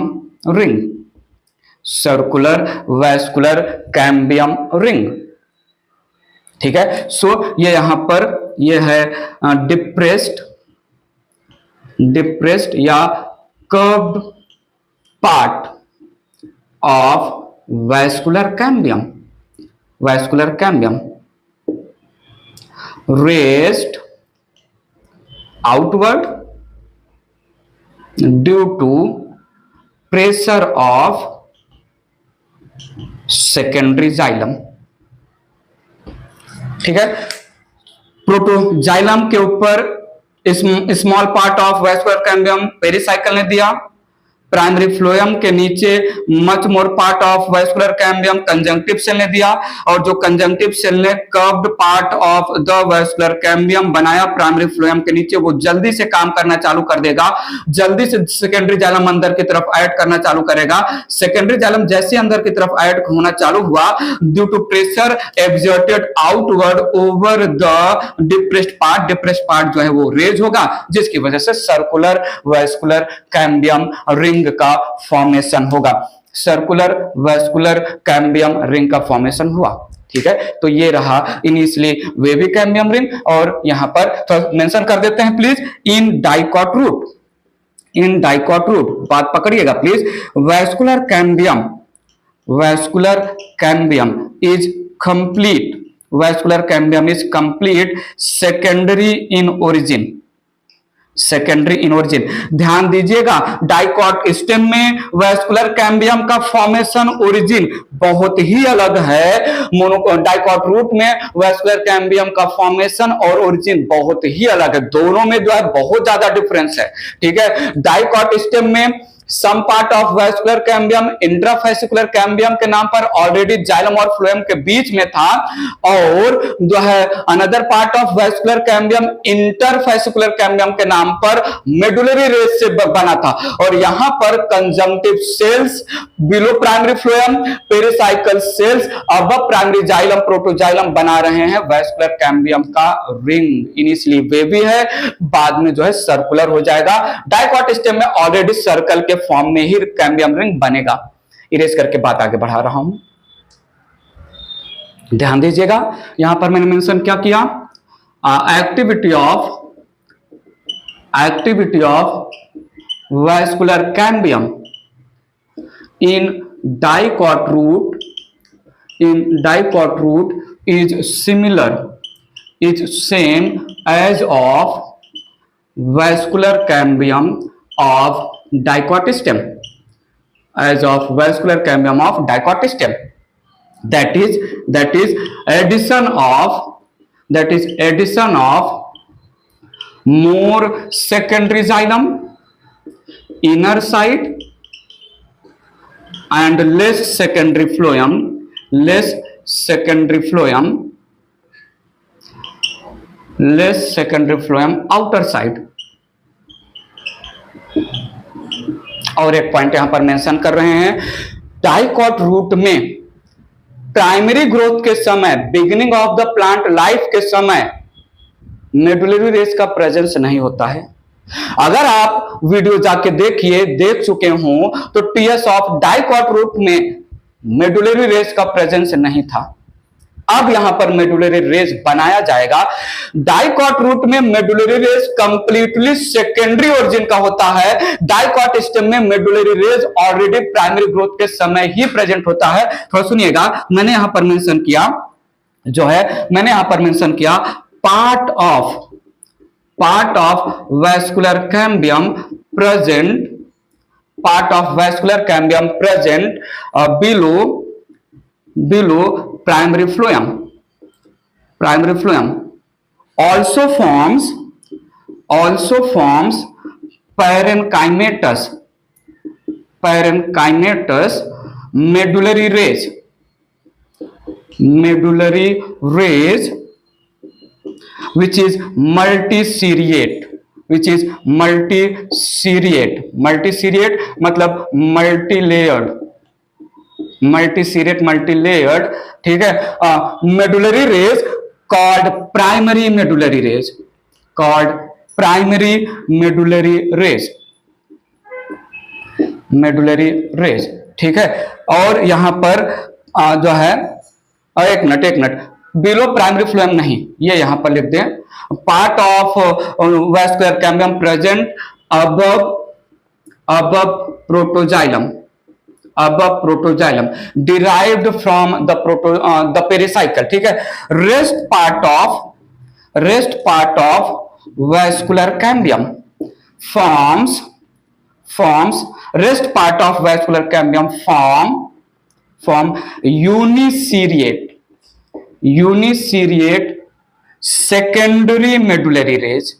रिंग, ठीक है। सो ये यहां पर ये है डिप्रेस्ड या curved part of vascular cambium raised outward due to pressure of secondary xylem, ठीक है। प्रोटोजाइलम के ऊपर small part of vascular cambium pericycle ने दिया, प्राइमरी फ्लोएम के नीचे much more part of vascular cambium conjunctive cell ने दिया, और जो कंजंक्टिव सेल ने curved part of the vascular cambium बनाया प्राइमरी फ्लोएम के नीचे, वो जल्दी से काम करना चालू कर देगा, जल्दी से सेकेंडरी जाइलम अंदर की तरफ ऐड करना चालू करेगा। सेकेंडरी जाइलम जैसे अंदर की तरफ ऐड होना चालू हुआ, due to pressure exerted outward over the depressed part जो है वो रेज होगा, जिसकी वजह से सर्कुलर वैस्कुलर कैम्बियम रिंग का फॉर्मेशन होगा। सर्कुलर वैस्कुलर कैम्बियम रिंग का फॉर्मेशन हुआ। ठीक है, तो ये रहा इनिशियली वेवी कैम्बियम रिंग। और यहां पर मेंशन कर देते हैं प्लीज, इन डाइकॉट रूट बात पकड़िएगा please. Vascular cambium is complete, vascular cambium is complete secondary in origin, secondary in origin. ध्यान दीजिएगा, डाइकॉट स्टेम में वैस्कुलर कैम्बियम का फॉर्मेशन ओरिजिन बहुत ही अलग है। डाइकॉट रूट में वैस्कुलर कैम्बियम का फॉर्मेशन और ओरिजिन बहुत ही अलग है, दोनों में जो है बहुत ज्यादा डिफरेंस है। ठीक है, डाइकॉट स्टेम में some part of vascular cambium intrafascicular cambium के नाम पर ऑलरेडी जाइलम और फ्लोएम के बीच में था, और जो है another part of vascular cambium interfascicular cambium के नाम पर मेडुलरी रेज से बना था। और यहां पर conjunctive cells below primary phloem, pericycle cells above primary xylem protoxylem बना रहे हैं वैस्कुलर कैम्बियम का रिंग। इनिशियली वेवी है, बाद में जो है सर्कुलर हो जाएगा। डाइकॉट स्टेम में ऑलरेडी सर्कल के फॉर्म में ही कैम्बियम रिंग बनेगा। इरेज करके बात आगे बढ़ा रहा हूं, ध्यान दीजिएगा। यहां पर मैंने मेंशन क्या किया, activity of vascular cambium in dicot root is same as of vascular cambium of dicot stem, as of vascular cambium of dicot stem. That is addition of more secondary xylem inner side and less secondary phloem outer side. और एक point यहां पर mention कर रहे हैं, dicot root में primary growth के समय, beginning of the plant life के समय मेडुलरी रेज का प्रेजेंस नहीं होता है। अगर आप वीडियो जाके देख चुके हो तो टीएस ऑफ डाइकॉट रूट में मेडुलरी रेज का प्रेजेंस नहीं था। अब यहां पर मेडुलरी रेज बनाया जाएगा। डाइकॉट रूट में medullary rays completely secondary origin का होता है। डाइकॉट स्टेम में medullary rays already primary growth के समय ही प्रेजेंट होता है। थोड़ा सुनिएगा, मैंने यहां पर मेंशन किया part of vascular cambium present below primary phloem also forms parenchymatous medullary rays which is multiseriate मतलब मल्टीलेयर्ड। ठीक है, medullary rays called primary medullary raise. ठीक है, और यहां पर जो है एक मिनट बिलो प्राइमरी फ्लोएम नहीं, ये यहां पर लिख दें, part of vascular cambium present above protoxylem derived from the pericycle. ठीक है, rest part of vascular cambium forms uniseriate secondary medullary rays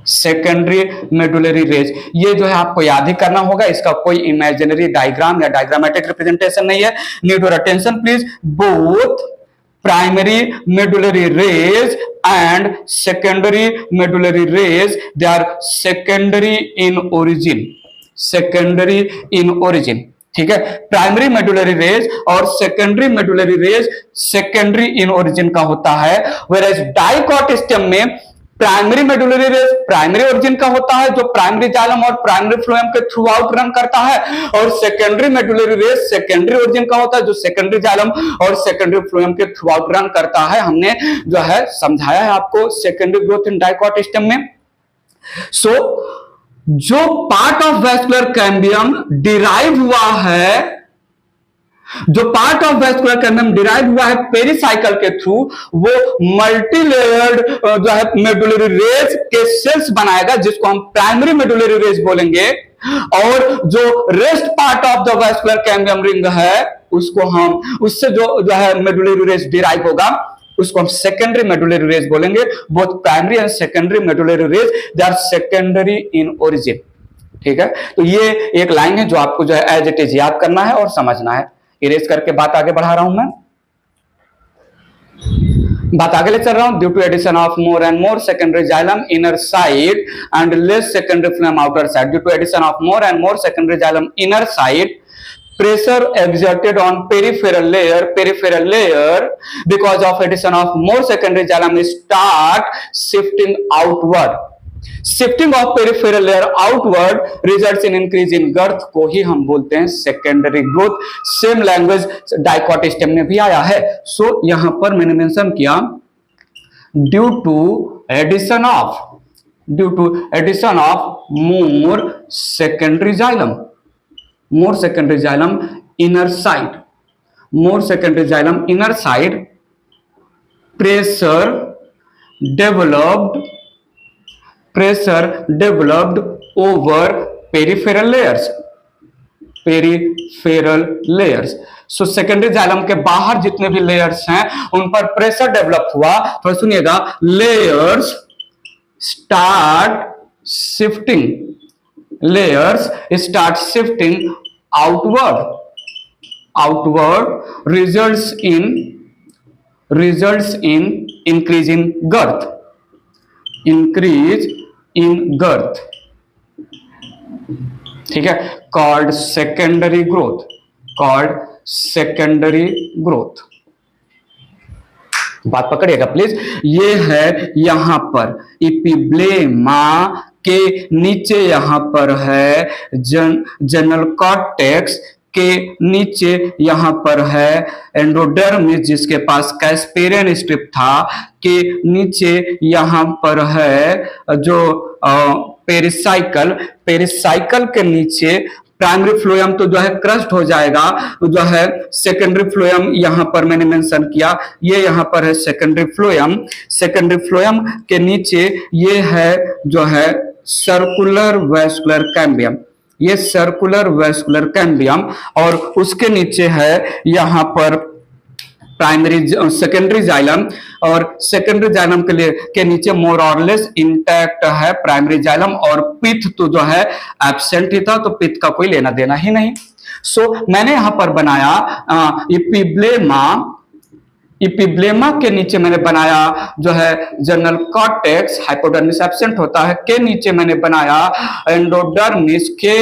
secondary medullary raise. ये जो है आपको याद ही करना होगा, इसका कोई इमेजिनरी डायग्राम या डायग्रामेटिक रिप्रेजेंटेशन नहीं है। Need your attention please. Both primary medullary rays and secondary medullary rays, they are secondary in origin, secondary in origin. ठीक है, प्राइमरी मेडुलरी रेज और secondary medullary rays secondary in origin का होता है। Whereas dicot stem में primary medullary rays primary origin का होता है, जो प्राइमरी जाइलम और प्राइमरी फ्लोएम के थ्रू आउट रन करता है, और secondary medullary rays secondary origin का होता है, जो सेकेंडरी जाइलम और सेकेंडरी फ्लोएम के थ्रू आउट रन करता है। हमने जो है समझाया है आपको secondary growth in dicot stem में। सो जो part of vascular cambium derive हुआ है, जो part of vascular cambium derive हुआ है पेरिसाइकल के थ्रू, वो मल्टीलेयर्ड जो है मेडुलरी रेज के सेल्स बनाएगा, जिसको हम प्राइमरी मेडुलरी रेज बोलेंगे। और जो rest part of the vascular cambium ring है, उसको हम उससे जो है मेडुलरी रेज डिराइव होगा, उसको हम सेकेंडरी मेडुलरी रेज बोलेंगे। Both primary and secondary medullary rays they are secondary in origin. ठीक है, तो ये एक लाइन है जो आपको जो है एज इट इज याद करना है और समझना है। इरेज करके बात आगे बढ़ा रहा हूं मैं, बात आगे ले चल रहा हूं। Due to addition of more and more secondary xylem inner side and less secondary phloem outer side, due to addition of more and more secondary xylem inner side, pressure exerted on peripheral layer because of addition of more secondary xylem start shifting outward. Shifting of peripheral layer outward results in increase in girth को ही हम बोलते हैं secondary growth। Same language dicot stem में भी आया है। So यहां पर मैंने मेंशन किया due to addition of more secondary xylem, more secondary xylem inner side, more secondary xylem inner side, pressure developed over peripheral layers। So secondary xylem के बाहर जितने भी लेयर्स हैं उन पर प्रेशर डेवलप हुआ। तो सुनिएगा, layers start shifting outward results in increase in girth, ठीक है, called secondary growth। बात पकड़िएगा प्लीज। ये है यहां पर इपिब्लेमा के नीचे, यहां पर है जनरल कॉर्टेक्स के नीचे, यहां पर है एंडोडर्मिस जिसके पास कैस्पेरियन स्ट्रिप था, के नीचे यहां पर है जो पेरिसाइकल के नीचे प्राइमरी फ्लोएम तो जो है क्रस्ट हो जाएगा, जो है सेकेंडरी फ्लोएम यहां पर मैंने मेंशन किया, ये यहां पर है सेकेंडरी फ्लोएम के नीचे ये है जो है सर्कुलर वैस्कुलर कैम्बियम, ये सर्कुलर वैस्कुलर कैम्बियम, और उसके नीचे है यहां पर सेकेंडरी जाइलम, और सेकेंडरी जाइलम के नीचे मोर और लेस इंटैक्ट है प्राइमरी जाइलम, और पिथ तो जो है एब्सेंट ही था, तो पिथ का कोई लेना देना ही नहीं। सो मैंने यहां पर बनाया इपिब्लेमा के नीचे मैंने बनाया जो है जनरल कॉर्टेक्स, हाइपोडर्मिस एब्सेंट होता है, के नीचे मैंने बनाया एंडोडर्मिस, के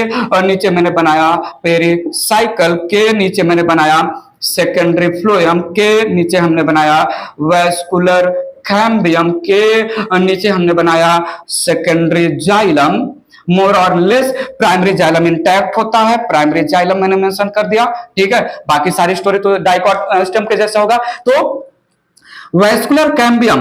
नीचे मैंने बनाया पेरिसाइकल, के नीचे मैंने बनाया सेकेंडरी फ्लोएम, के नीचे हमने बनाया वैस्कुलर कैम्बियम, के नीचे हमने बनाया सेकेंडरी जाइलम। मोर और लेस प्राइमरी जाइलम इंटैक्ट होता है, प्राइमरी जाइलम मैंने मेंशन कर दिया। ठीक है, बाकी सारी स्टोरी तो डाइकॉट स्टेम के जैसा होगा। तो vascular cambium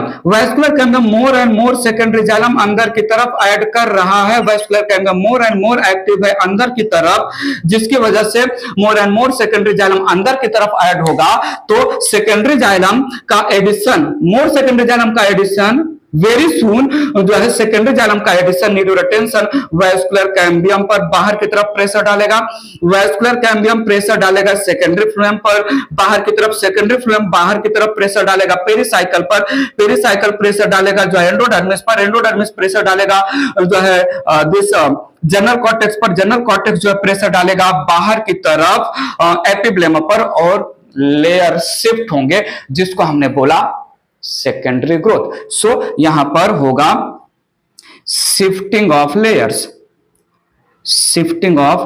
more and more secondary xylem अंदर की तरफ ऐड कर रहा है। Vascular cambium more and more active है अंदर की तरफ, जिसकी वजह से more and more secondary xylem अंदर की तरफ ऐड होगा। तो सेकेंडरी जाइलम का एडिशन, मोर सेकेंडरी जाइलम का एडिशन वेरी सून जो है सेकेंडरी जाइलम का addition need retention vascular cambium पर बाहर की तरफ प्रेशर डालेगा, वैस्कुलर कैम्बियम प्रेशर डालेगा सेकेंडरी फ्लोएम पर बाहर की तरफ, सेकेंडरी फ्लोएम बाहर की तरफ प्रेशर डालेगा पेरिसाइकल पर, पेरिसाइकल प्रेशर डालेगा जो है एंडोडर्मिस पर, एंडोडर्मिस प्रेशर डालेगा जो है दिस जनरल कॉर्टेक्स पर, जनरल कॉर्टेक्स जो है प्रेशर डालेगा बाहर की तरफ एपिब्लेमा पर, और लेयर शिफ्ट होंगे जिसको हमने बोला सेकेंडरी ग्रोथ। सो यहां पर होगा shifting of layers, shifting of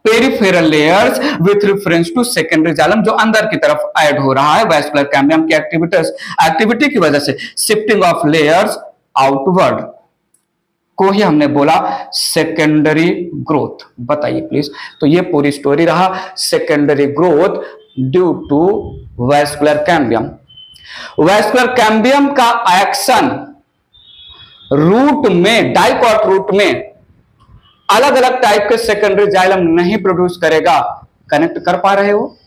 peripheral layers with reference to secondary xylem जो अंदर की तरफ ऐड हो रहा है वैस्कुलर कैम्बियम की एक्टिविटी की वजह से। शिफ्टिंग ऑफ लेयर्स आउटवर्ड को ही हमने बोला सेकेंडरी ग्रोथ। बताइए प्लीज। तो ये पूरी स्टोरी रहा secondary growth due to vascular cambium. Vascular cambium का एक्शन रूट में, डाइकॉट रूट में अलग अलग टाइप के सेकेंडरी जाइलम नहीं प्रोड्यूस करेगा। कनेक्ट कर पा रहे हो?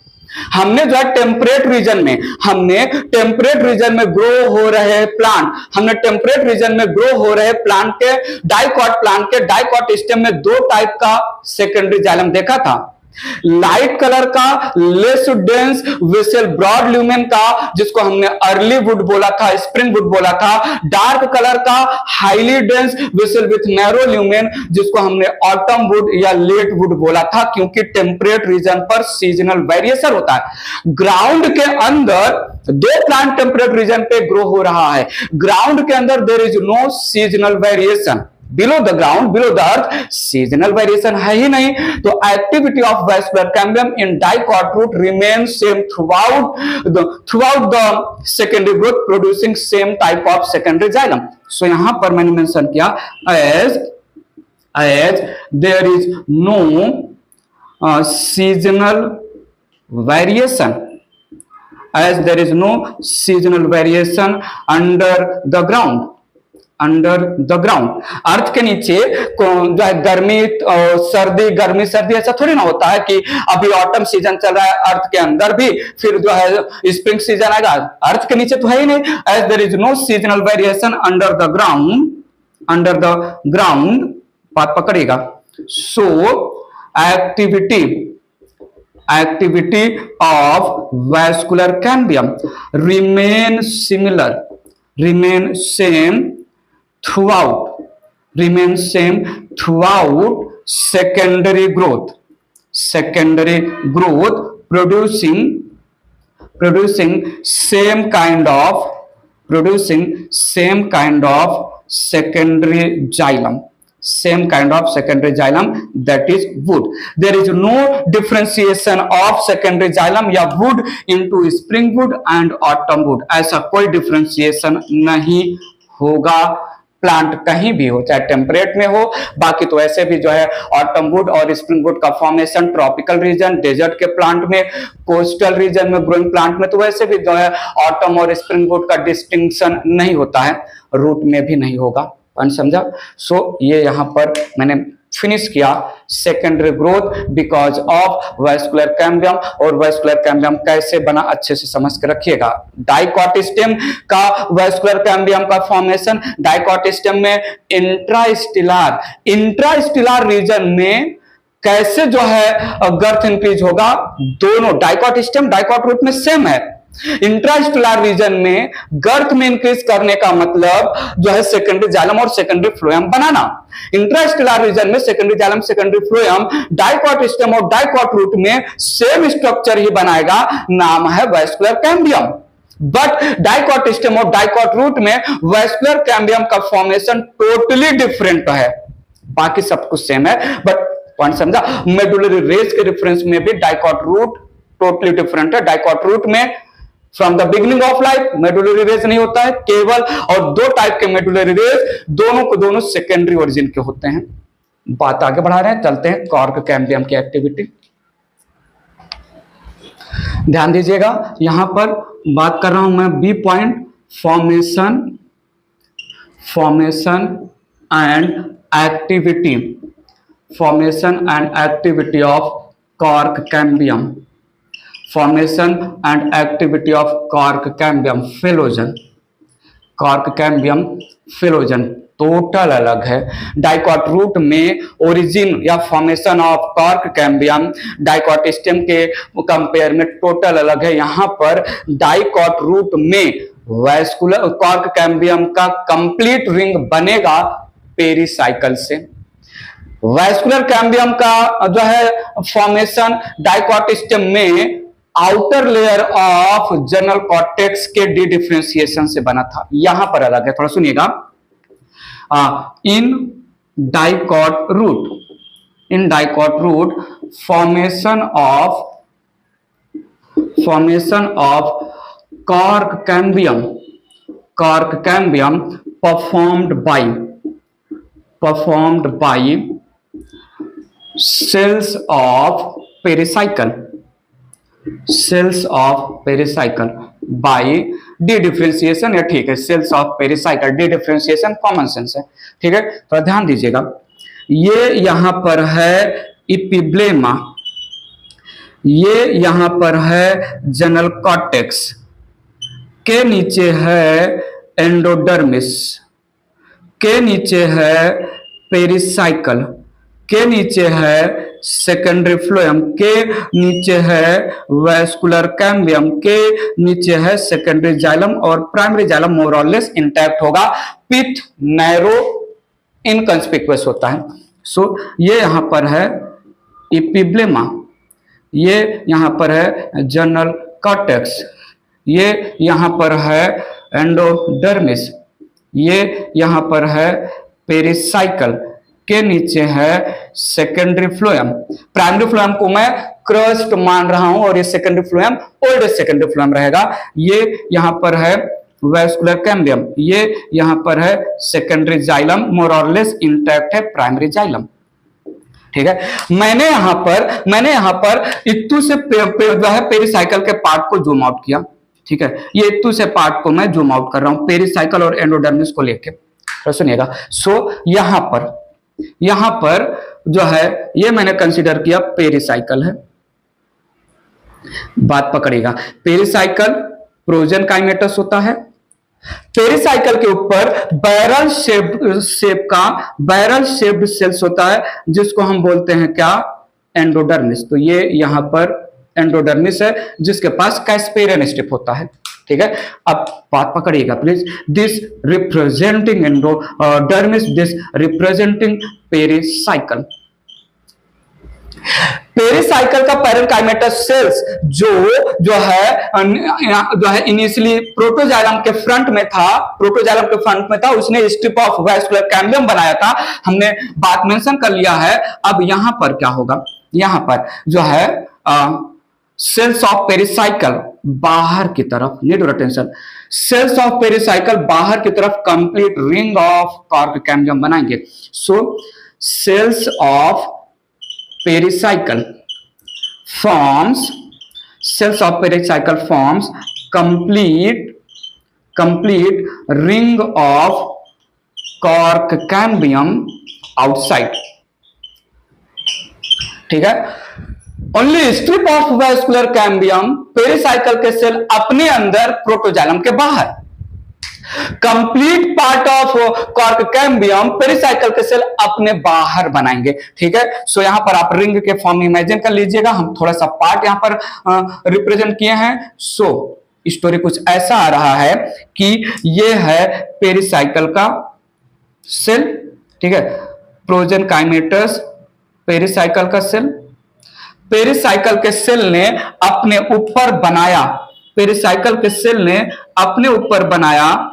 हमने जो है टेम्परेट रीजन में, हमने टेम्परेट रीजन में ग्रो हो रहे प्लांट, हमने टेम्परेट रीजन में ग्रो हो रहे प्लांट के डाइकॉट प्लांट के डाइकॉट स्टेम में दो टाइप का सेकेंडरी जाइलम देखा था। लाइट कलर का less dense vessel broad lumen का जिसको हमने अर्ली वुड बोला था, स्प्रिंग वुड बोला था। डार्क कलर का highly dense vessel with narrow lumen जिसको हमने ऑटम वुड या लेट वुड बोला था, क्योंकि टेम्परेट रीजन पर सीजनल वेरिएशन होता है। ग्राउंड के अंदर दो प्लांट टेम्परेट रीजन पे ग्रो हो रहा है, ग्राउंड के अंदर there is no seasonal variation, below the ground, below the earth seasonal variation है ही नहीं। तो activity of vascular cambium in dicot root remain same throughout the secondary growth producing same type of secondary xylem. So यहां पर मैंने mention किया as there is no seasonal variation, as there is no seasonal variation under the ground, under the ground. Earth के नीचे जो है गर्मी और सर्दी, गर्मी सर्दी ऐसा थोड़ी ना होता है कि अभी ऑटम सीजन चल रहा है अर्थ के अंदर भी फिर जो है स्प्रिंग सीजन आएगा। अर्थ के नीचे तो है ही नहीं। As there is no seasonal variation under the ground, under the ground, बात पकड़ेगा। सो activity of vascular cambium remain same throughout secondary growth producing same kind of secondary xylem, same kind of secondary xylem, that is wood. There is no differentiation of secondary xylem या wood into spring wood and autumn wood, ऐसा कोई differentiation नहीं होगा plant कहीं भी हो, चाहे temperate में हो। बाकी तो ऐसे भी जो है ऑटम वुड और स्प्रिंग वुड का फॉर्मेशन ट्रॉपिकल रीजन, डेजर्ट के प्लांट में, कोस्टल रीजन में ग्रोइंग प्लांट में तो वैसे भी जो है ऑटम और स्प्रिंग वुड का डिस्टिंक्शन नहीं होता है, रूट में भी नहीं होगा। समझा? सो ये यहां पर मैंने फिनिश किया secondary growth because of vascular cambium. और वैस्कुलर कैम्बियम कैसे बना अच्छे से समझ के रखिएगा। डाइकॉट स्टेम का वैस्कुलर कैम्बियम का फॉर्मेशन, डाइकॉट स्टेम में इंट्रास्टिलर रीजन में कैसे जो है गर्थ इंक्रीज होगा, दोनों डाइकॉट स्टेम डाइकॉट रूट में सेम है। इंट्रास्टेलर रीजन में गर्थ में इंक्रीज करने का मतलब जो है सेकेंडरी जाइलम और सेकेंडरी फ्लोएम बनाना। इंट्रास्टेलर रीजन में secondary xylem secondary phloem dicot stem और डाइकॉट रूट में सेम स्ट्रक्चर ही बनाएगा, नाम है vascular cambium. But dicot stem और डाइकॉट रूट में वैस्कुलर कैम्बियम का फॉर्मेशन टोटली डिफरेंट है, बाकी सब कुछ सेम है। बट पॉइंट समझा? मेडुलरी रेस के रेफरेंस में भी डाइकॉट रूट टोटली डिफरेंट है। डाइकॉट रूट में from the beginning of life medullary race नहीं होता है केवल, और दो टाइप के मेडुलरी रेस, दोनों को दोनों सेकेंडरी ओरिजिन के होते हैं। बात आगे बढ़ा रहे हैं, चलते हैं कॉर्क कैम्बियम की एक्टिविटी। ध्यान दीजिएगा, यहां पर बात कर रहा हूं मैं B point, formation and activity of cork cambium, formation and activity of cork cambium, phellogen. Cork cambium phellogen total अलग है। डाइकॉट रूट में ओरिजिन या formation of cork cambium dicot stem के कंपेयर में टोटल अलग है। यहां पर डाइकॉट रूट में वैस्कुलर कॉर्क कैम्बियम का कंप्लीट रिंग बनेगा पेरिसाइकल से। वैस्कुलर कैम्बियम का जो है फॉर्मेशन डाइकॉट स्टेम में outer layer of general cortex के डी डिफरेंशिएशन से बना था। यहां पर अलग है, थोड़ा सुनिएगा। In dicot root formation of cork cambium performed by cells of pericycle by dedifferentiation. या ठीक है, cells of pericycle, dedifferentiation common sense है, ठीक है। तो ध्यान दीजिएगा, ये यहां पर है इपिब्लेमा, ये यहां पर है जनरल कॉर्टेक्स, के नीचे है एंडोडर्मिस, के नीचे है पेरिसाइकल, के नीचे है सेकेंडरी फ्लोएम, के नीचे है वैस्कुलर कैम्बियम, के नीचे है सेकेंडरी जाइलम और प्राइमरी जाइलम मोर और लेस इंटैक्ट होगा। पिथ नैरो इनकंस्पिक्युअस होता है। सो ये यहां पर है इपिब्लेमा, ये यहां पर है जनरल कॉर्टेक्स, ये यहां पर है एंडोडर्मिस, ये यहां पर है पेरिसाइकल, के नीचे है सेकेंडरी फ्लोएम। प्राइमरी फ्लोएम को मैं क्रस्ट मान रहा हूं और ये secondary phloem oldest secondary phloem रहेगा। ये यहां पर है वैस्कुलर कैम्बियम, ये यहां पर है सेकेंडरी जाइलम, मोर और लेस इंटैक्ट है प्राइमरी जाइलम, ठीक है। मैंने यहां पर इत्तू से जो है पेरिसाइकल के पार्ट को जूम आउट किया, ठीक है। ये इत्तू से पार्ट को मैं जूम आउट कर रहा हूं पेरिसाइकल और एंडोडर्मिस को लेके, तो सुनिएगा। सो यहां पर जो है ये मैंने कंसीडर किया पेरिसाइकल है, बात पकड़ेगा। पेरिसाइकल प्रोजन काइमेटस होता है। पेरिसाइकल के ऊपर बैरल शेप्ड सेल्स होता है जिसको हम बोलते हैं क्या, एंडोडर्मिस। तो ये यहां पर एंडोडर्मिस है जिसके पास कैस्पेरियन स्ट्रिप होता है, ठीक है। अब बात पकड़िएगा please. This representing endodermis, this representing pericycle. Pericycle का पैरेनकाइमेटस सेल्स जो है इनिशियली प्रोटोजाइलम के फ्रंट में था, उसने स्ट्रिप ऑफ वैस्कुलर कैम्बियम बनाया था, हमने बात मेंशन कर लिया है। अब यहां पर क्या होगा, यहां पर जो है सेल्स ऑफ पेरिसाइकल बाहर की तरफ, need your attention, cells of pericycle बाहर की तरफ complete ring of cork cambium बनाएंगे। So cells of pericycle forms complete ring of cork cambium outside, ठीक है। Only strip of vascular cambium, pericycle के सेल अपने अंदर, प्रोटोजाइलम के बाहर। Complete part of cork cambium, pericycle के सेल अपने बाहर बनाएंगे, ठीक है। सो यहां पर आप रिंग के फॉर्म में इमेजिन कर लीजिएगा, हम थोड़ा सा पार्ट यहां पर रिप्रेजेंट किए हैं। सो स्टोरी कुछ ऐसा आ रहा है कि ये है पेरिसाइकल का सेल, ठीक है। प्रोजन काइमेटस पेरिसाइकल का सेल, पेरिसाइकल के सेल ने अपने ऊपर बनाया,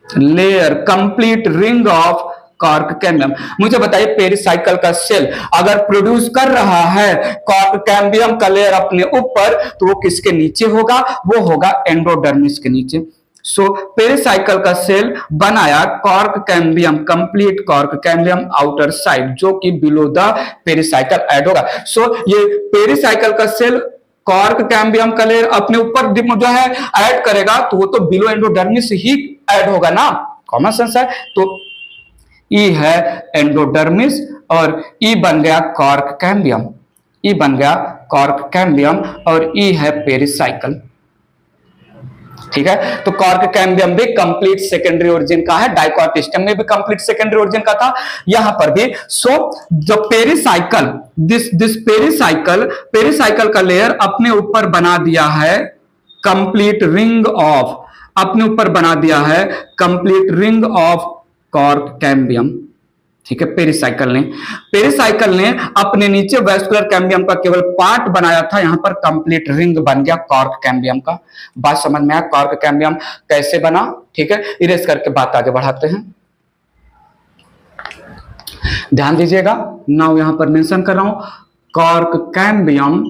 layer, complete ring of cork cambium. मुझे बताइए, पेरिसाइकल का सेल अगर प्रोड्यूस कर रहा है कॉर्क कैम्बियम का लेयर अपने ऊपर, तो वो किसके नीचे होगा, वो होगा एंडोडर्मिस के नीचे। सो पेरिसाइकल का सेल बनाया cork cambium, complete cork cambium outer side, जो कि बिलो द पेरिसाइकल ऐड होगा। सो ये पेरिसाइकल का सेल कॉर्क कैम्बियम का लेयर अपने ऊपर जो है ऐड करेगा, तो वो तो बिलो एंडोडर्मिस ही ऐड होगा ना, कॉमन सेंस है। तो ई है एंडोडर्मिस और ई बन गया कॉर्क कैम्बियम, और ई है पेरिसाइकल, ठीक है। तो कॉर्क कैम्बियम भी कंप्लीट सेकेंडरी ओरिजिन का है, डाइकॉट स्टेम में भी कंप्लीट सेकेंडरी ओरिजिन का था, यहां पर भी। So the pericycle, this pericycle का लेयर अपने ऊपर बना दिया है कंप्लीट रिंग ऑफ, अपने ऊपर बना दिया है complete ring of cork cambium, ठीक है। पेरिसाइकल ने अपने नीचे वैस्कुलर कैम्बियम का केवल पार्ट बनाया था, यहां पर कंप्लीट रिंग बन गया कॉर्क कैम्बियम का। बात समझ में आया कॉर्क कैम्बियम कैसे बना, ठीक है। इरेज करके बात आगे बढ़ाते हैं, ध्यान दीजिएगा। नाउ यहां पर मेंशन कर रहा हूं cork cambium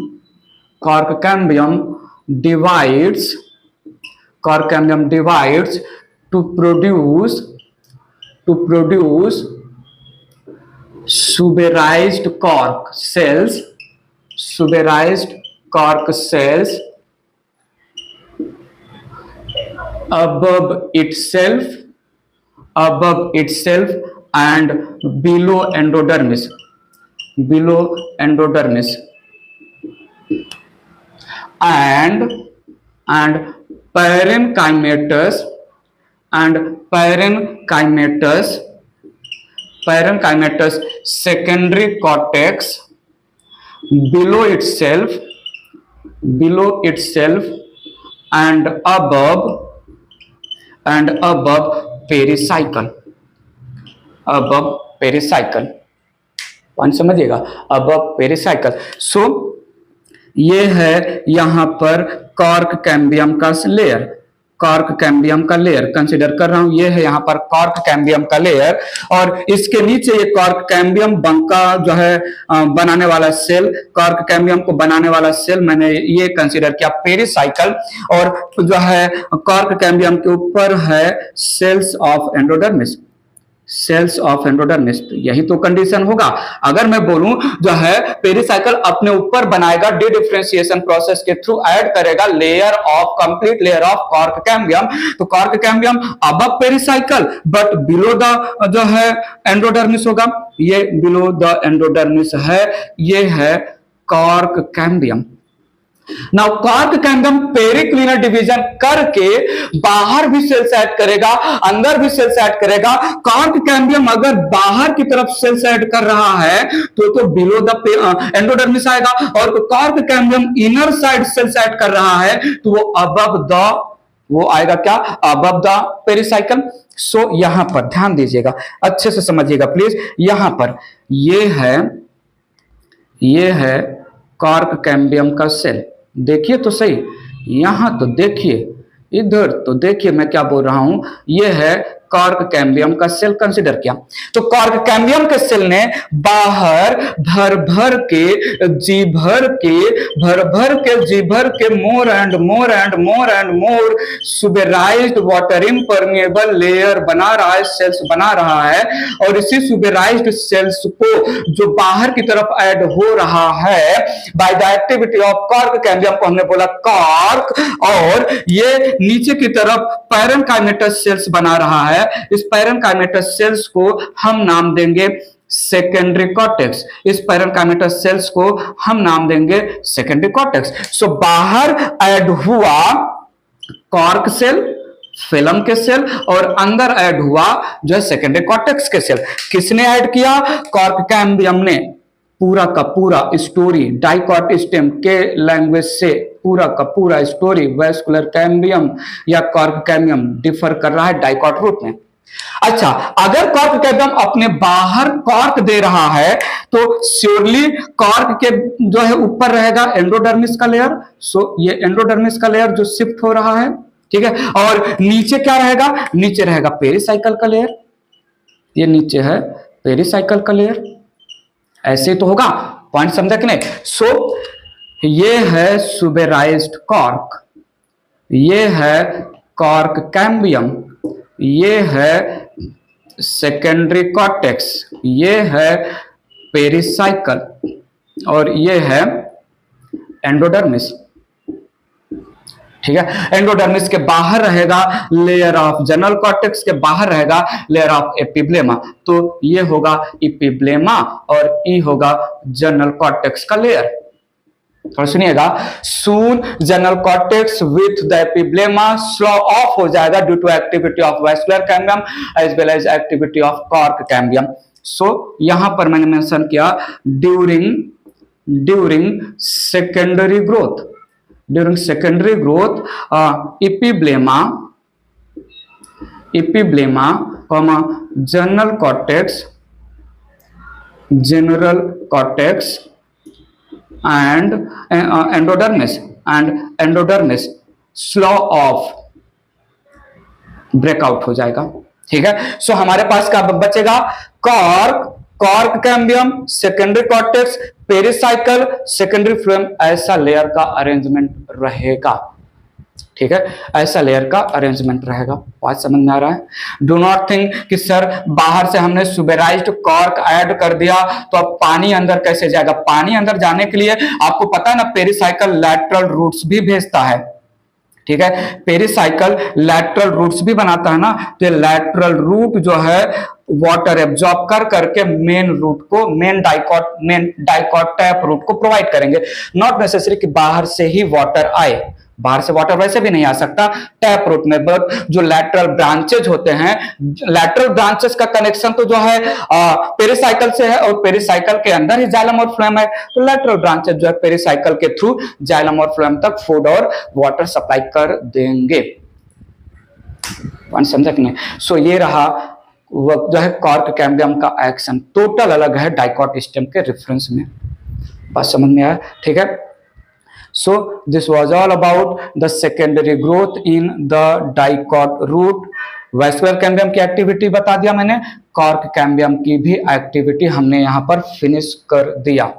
divides to produce suberized cork cells above itself and below endodermis and parenchymatous secondary cortex below itself and above pericycle, point समझिएगा, above pericycle। सो ये है यहां पर कॉर्क कैम्बियम का लेयर कंसीडर कर रहा हूं, ये है यहां पर कॉर्क कैम्बियम का लेयर, और इसके नीचे ये कॉर्क कैम्बियम बंका जो है बनाने वाला सेल, कॉर्क कैम्बियम को बनाने वाला सेल मैंने ये कंसीडर किया पेरिसाइकल, और जो है कॉर्क कैम्बियम के ऊपर है सेल्स ऑफ एंडोडर्मिस, तो यही तो कंडीशन होगा। अगर मैं बोलूं जो है पेरिसाइकल अपने ऊपर बनाएगा, डी डिफरेंशिएशन प्रोसेस के थ्रू ऐड करेगा complete layer of cork cambium, तो cork cambium above pericycle but below the जो है एंडोडर्मिस होगा, ये बिलो द एंडोडर्मिस है, ये है cork cambium. Now cork cambium periclinal division करके बाहर भी सेल्स ऐड करेगा, अंदर भी सेल्स ऐड करेगा। कॉर्क कैम्बियम अगर बाहर की तरफ सेल्स ऐड कर रहा है तो बिलो द एंडोडर्मिस आएगा, और cork cambium inner side sales add कर रहा है तो वो आएगा क्या, अबव द पेरिसाइकल। सो यहां पर ध्यान दीजिएगा, अच्छे से समझिएगा प्लीज। यहां पर ये है कॉर्क कैम्बियम का सेल, देखिए तो सही, यहां तो देखिए, इधर तो देखिए मैं क्या बोल रहा हूं, ये है कॉर्क कैम्बियम का सेल कंसीडर किया। तो कॉर्क कैम्बियम के सेल ने बाहर भर भर के more and more suberised water impermeable layer बना रहा है, सेल्स बना रहा है, और इसी सुबेराइज्ड सेल्स को जो बाहर की तरफ ऐड हो रहा है by the activity of cork cambium को हमने बोला कॉर्क, और ये नीचे की तरफ पैरेन्काइमेटस सेल्स बना रहा है। इस पैरेन्काइमेटस सेल्स को हम नाम देंगे सेकेंडरी कॉर्टेक्स, सो बाहर ऐड हुआ कॉर्क सेल, फिलम के सेल, और अंदर ऐड हुआ जो है सेकेंडरी कॉर्टेक्स के सेल। किसने ऐड किया, कॉर्क कैम्बियम ने। पूरा का पूरा स्टोरी डाइकॉट स्टेम के लैंग्वेज से पूरा का पूरा स्टोरी वैस्कुलर कैम्बियम या कॉर्क कैम्बियम डिफर कर रहा है डाइकॉट रूट में। अच्छा, अगर कॉर्क कैम्बियम अपने बाहर कॉर्क दे रहा है तो श्योरली कॉर्क के जो है ऊपर रहेगा एंडोडर्मिस का लेयर, सो ये एंडोडर्मिस का लेयर जो शिफ्ट हो रहा है, ठीक है, और नीचे क्या रहेगा, नीचे रहेगा पेरिसाइकल का लेयर, ये नीचे है पेरिसाइकल का लेयर, ऐसे तो होगा, पॉइंट समझा कि नहीं। सो ये है सुबेराइज्ड कॉर्क, ये है कॉर्क कैम्बियम, ये है सेकेंडरी कॉर्टेक्स, ये है पेरिसाइकल, और ये है एंडोडर्मिस, ठीक है। एंडोडर्मिस के बाहर रहेगा लेयर ऑफ जनरल कॉर्टेक्स, के बाहर रहेगा लेयर ऑफ एपिब्लेमा, तो ये होगा एपिब्लेमा और ई होगा जनरल कॉर्टेक्स का लेयर। थोड़ा सुनिएगा, soon general cortex with the epiblema slough off हो जाएगा due to activity of vascular cambium as well as activity of cork cambium. So यहां पर मैंने मेंशन किया during secondary growth, epiblema, general cortex and endodermis slow off break out हो जाएगा। ठीक है, सो हमारे पास क्या बचेगा, cork cambium, secondary cortex, pericycle, secondary phloem, ऐसा लेयर का अरेंजमेंट रहेगा। ठीक है, ऐसा लेयर का अरेंजमेंट रहेगा। बात समझ में आ रहा है? डू नॉट थिंक कि सर बाहर से हमने सुबेराइज्ड कॉर्क ऐड कर दिया तो अब पानी अंदर कैसे जाएगा। पानी अंदर जाने के लिए आपको पता है ना, पेरिसाइकल लैटरल रूट्स भी भेजता है। ठीक है, पेरिसाइकल लैटरल रूट्स भी बनाता है ना, तो लैटरल रूट जो है वाटर एब्जॉर्ब कर करके मेन रूट को, मेन डाइकॉट टैप रूट को प्रोवाइड करेंगे। नॉट नेसेसरी कि बाहर से ही वाटर आए, बाहर से वाटर वैसे भी नहीं आ सकता टैप रूट में, बट जो लैटरल ब्रांचेज होते हैं, लैटरल ब्रांचेस का कनेक्शन तो जो है पेरिसाइकल से है और पेरिसाइकल के अंदर ही जाइलम और फ्लोएम है, तो लैटरल ब्रांचेज जो है पेरिसाइकल के थ्रू जाइलम और फ्लोएम तक फूड और वाटर सप्लाई कर देंगे। समझा कि नहीं? सो ये रहा वो जो है कॉर्क कैम्बियम का एक्शन, टोटल अलग है डाइकॉट स्टेम के रेफरेंस में। बात समझ में आया? ठीक है, so this was all about the secondary growth in the dicot root। Vascular cambium की एक्टिविटी बता दिया मैंने, कॉर्क कैम्बियम की भी एक्टिविटी हमने यहां पर फिनिश कर दिया।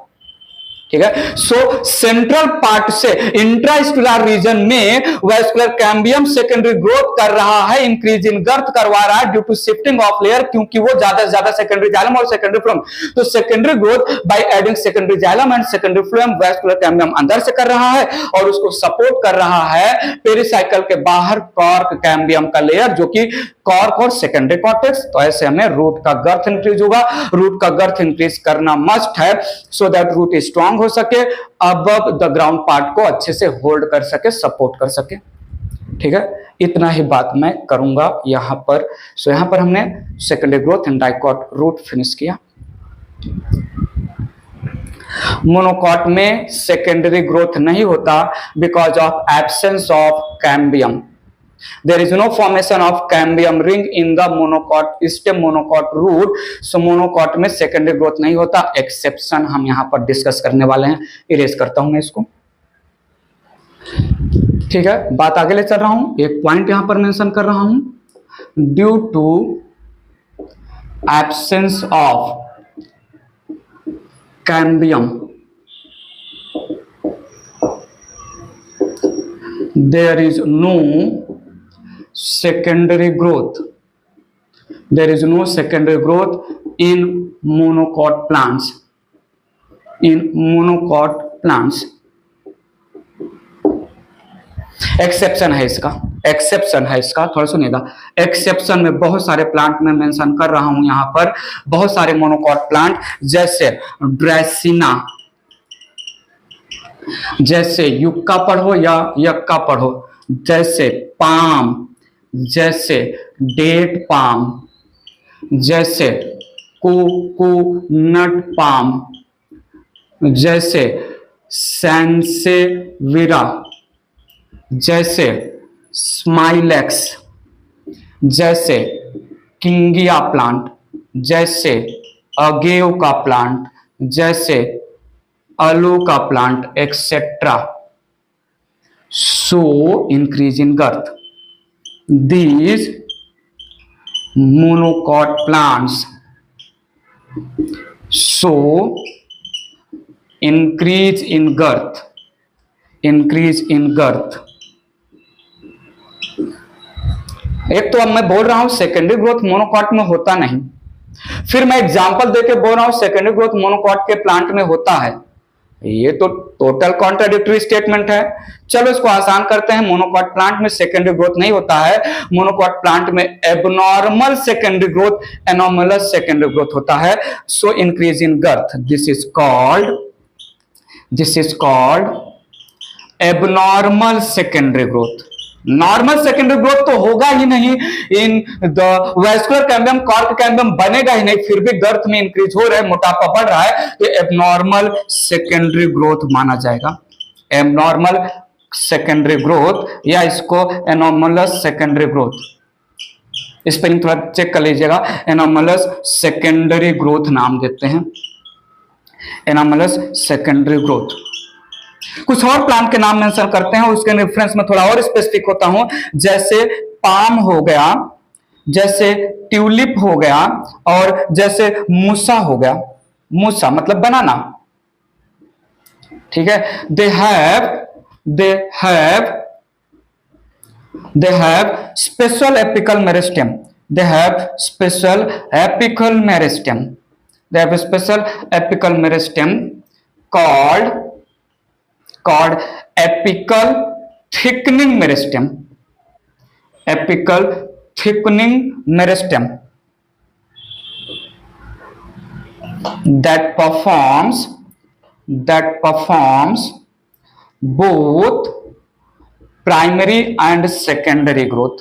ठीक है, सो सेंट्रल पार्ट से इंट्रास्टेलर रीजन में वैस्कुलर कैम्बियम सेकेंडरी ग्रोथ कर रहा है, इंक्रीज इन गर्थ करवा रहा है due to shifting of layer, क्योंकि वो ज्यादा से ज्यादा सेकेंडरी जाइलम और सेकेंडरी फ्लोएम, तो secondary growth by adding secondary xylem and secondary phloem vascular cambium अंदर से कर रहा है और उसको सपोर्ट कर रहा है पेरिसाइकल के बाहर कॉर्क कैम्बियम का लेयर, जो कि कॉर्क और सेकेंडरी कॉर्टेक्स। तो ऐसे हमें रूट का गर्थ इंक्रीज होगा। रूट का गर्थ इंक्रीज करना मस्ट है सो दैट रूट स्ट्रांग हो सके, अबव द ग्राउंड पार्ट को अच्छे से होल्ड कर सके, सपोर्ट कर सके। ठीक है, इतना ही बात मैं करूंगा यहां पर। सो यहां पर हमने secondary growth and dicot root finish किया। मोनोकॉट में सेकेंडरी ग्रोथ नहीं होता because of absence of cambium. There is no formation of cambium ring in the monocot stem monocot root, so monocot में secondary growth नहीं होता। Exception हम यहाँ पर डिस्कस करने वाले हैं, इरेज करता हूं मैं इसको। ठीक है, बात आगे ले चल रहा हूं, एक पॉइंट यहां पर मेंशन कर रहा हूं, due to absence of cambium there is no secondary growth, there is no secondary growth in monocot plants, in monocot plants। Exception है इसका, एक्सेप्शन है इसका, थोड़ा सुनिएगा। एक्सेप्शन में बहुत सारे प्लांट में मेंशन कर रहा हूं यहां पर, बहुत सारे मोनोकॉट प्लांट जैसे ड्रेसिना, जैसे युक्का पढ़ो या यक्का पढ़ो, जैसे पाम, जैसे डेट पाम, जैसे कोकोनट पाम, जैसे सैंसेविरा, जैसे स्माइलेक्स, जैसे किंगिया प्लांट, जैसे अगेव का प्लांट, जैसे अलो का plant etcetera. So increase in girth, these monocot plants so increase in girth, increase in girth। एक तो अब मैं बोल रहा हूं सेकेंडरी ग्रोथ मोनोकॉट में होता नहीं, फिर मैं एग्जांपल देके बोल रहा हूं सेकेंडरी ग्रोथ मोनोकॉट के प्लांट में होता है। ये तो टोटल कॉन्ट्राडिक्टरी स्टेटमेंट है। चलो इसको आसान करते हैं, मोनोकॉट प्लांट में सेकेंडरी ग्रोथ नहीं होता है, मोनोकॉट प्लांट में abnormal secondary growth, anomalous secondary growth होता है। So increase in girth, this is called this is called abnormal secondary growth. Normal secondary growth तो होगा ही नहीं in the vascular cambium, cork cambium बनेगा ही नहीं, फिर भी गर्थ में इंक्रीज हो रहा है, मोटापा बढ़ रहा है, तो एबनॉर्मल सेकेंडरी ग्रोथ माना जाएगा। एबनॉर्मल सेकेंडरी ग्रोथ या इसको एनोमलस सेकेंडरी ग्रोथ, स्पेलिंग थोड़ा चेक कर लीजिएगा, एनोमलस सेकेंडरी ग्रोथ नाम देते हैं, एनोमलस सेकेंडरी ग्रोथ। कुछ और प्लांट के नाम मेंशन करते हैं, उसके रेफरेंस में थोड़ा और स्पेसिफिक होता हूं, जैसे पाम हो गया, जैसे ट्यूलिप हो गया, और जैसे मूसा हो गया। मूसा मतलब बनाना, ठीक है। They have special apical meristem, they have special apical meristem, they have special apical meristem called apical thickening meristem, apical thickening meristem that performs both primary and secondary growth।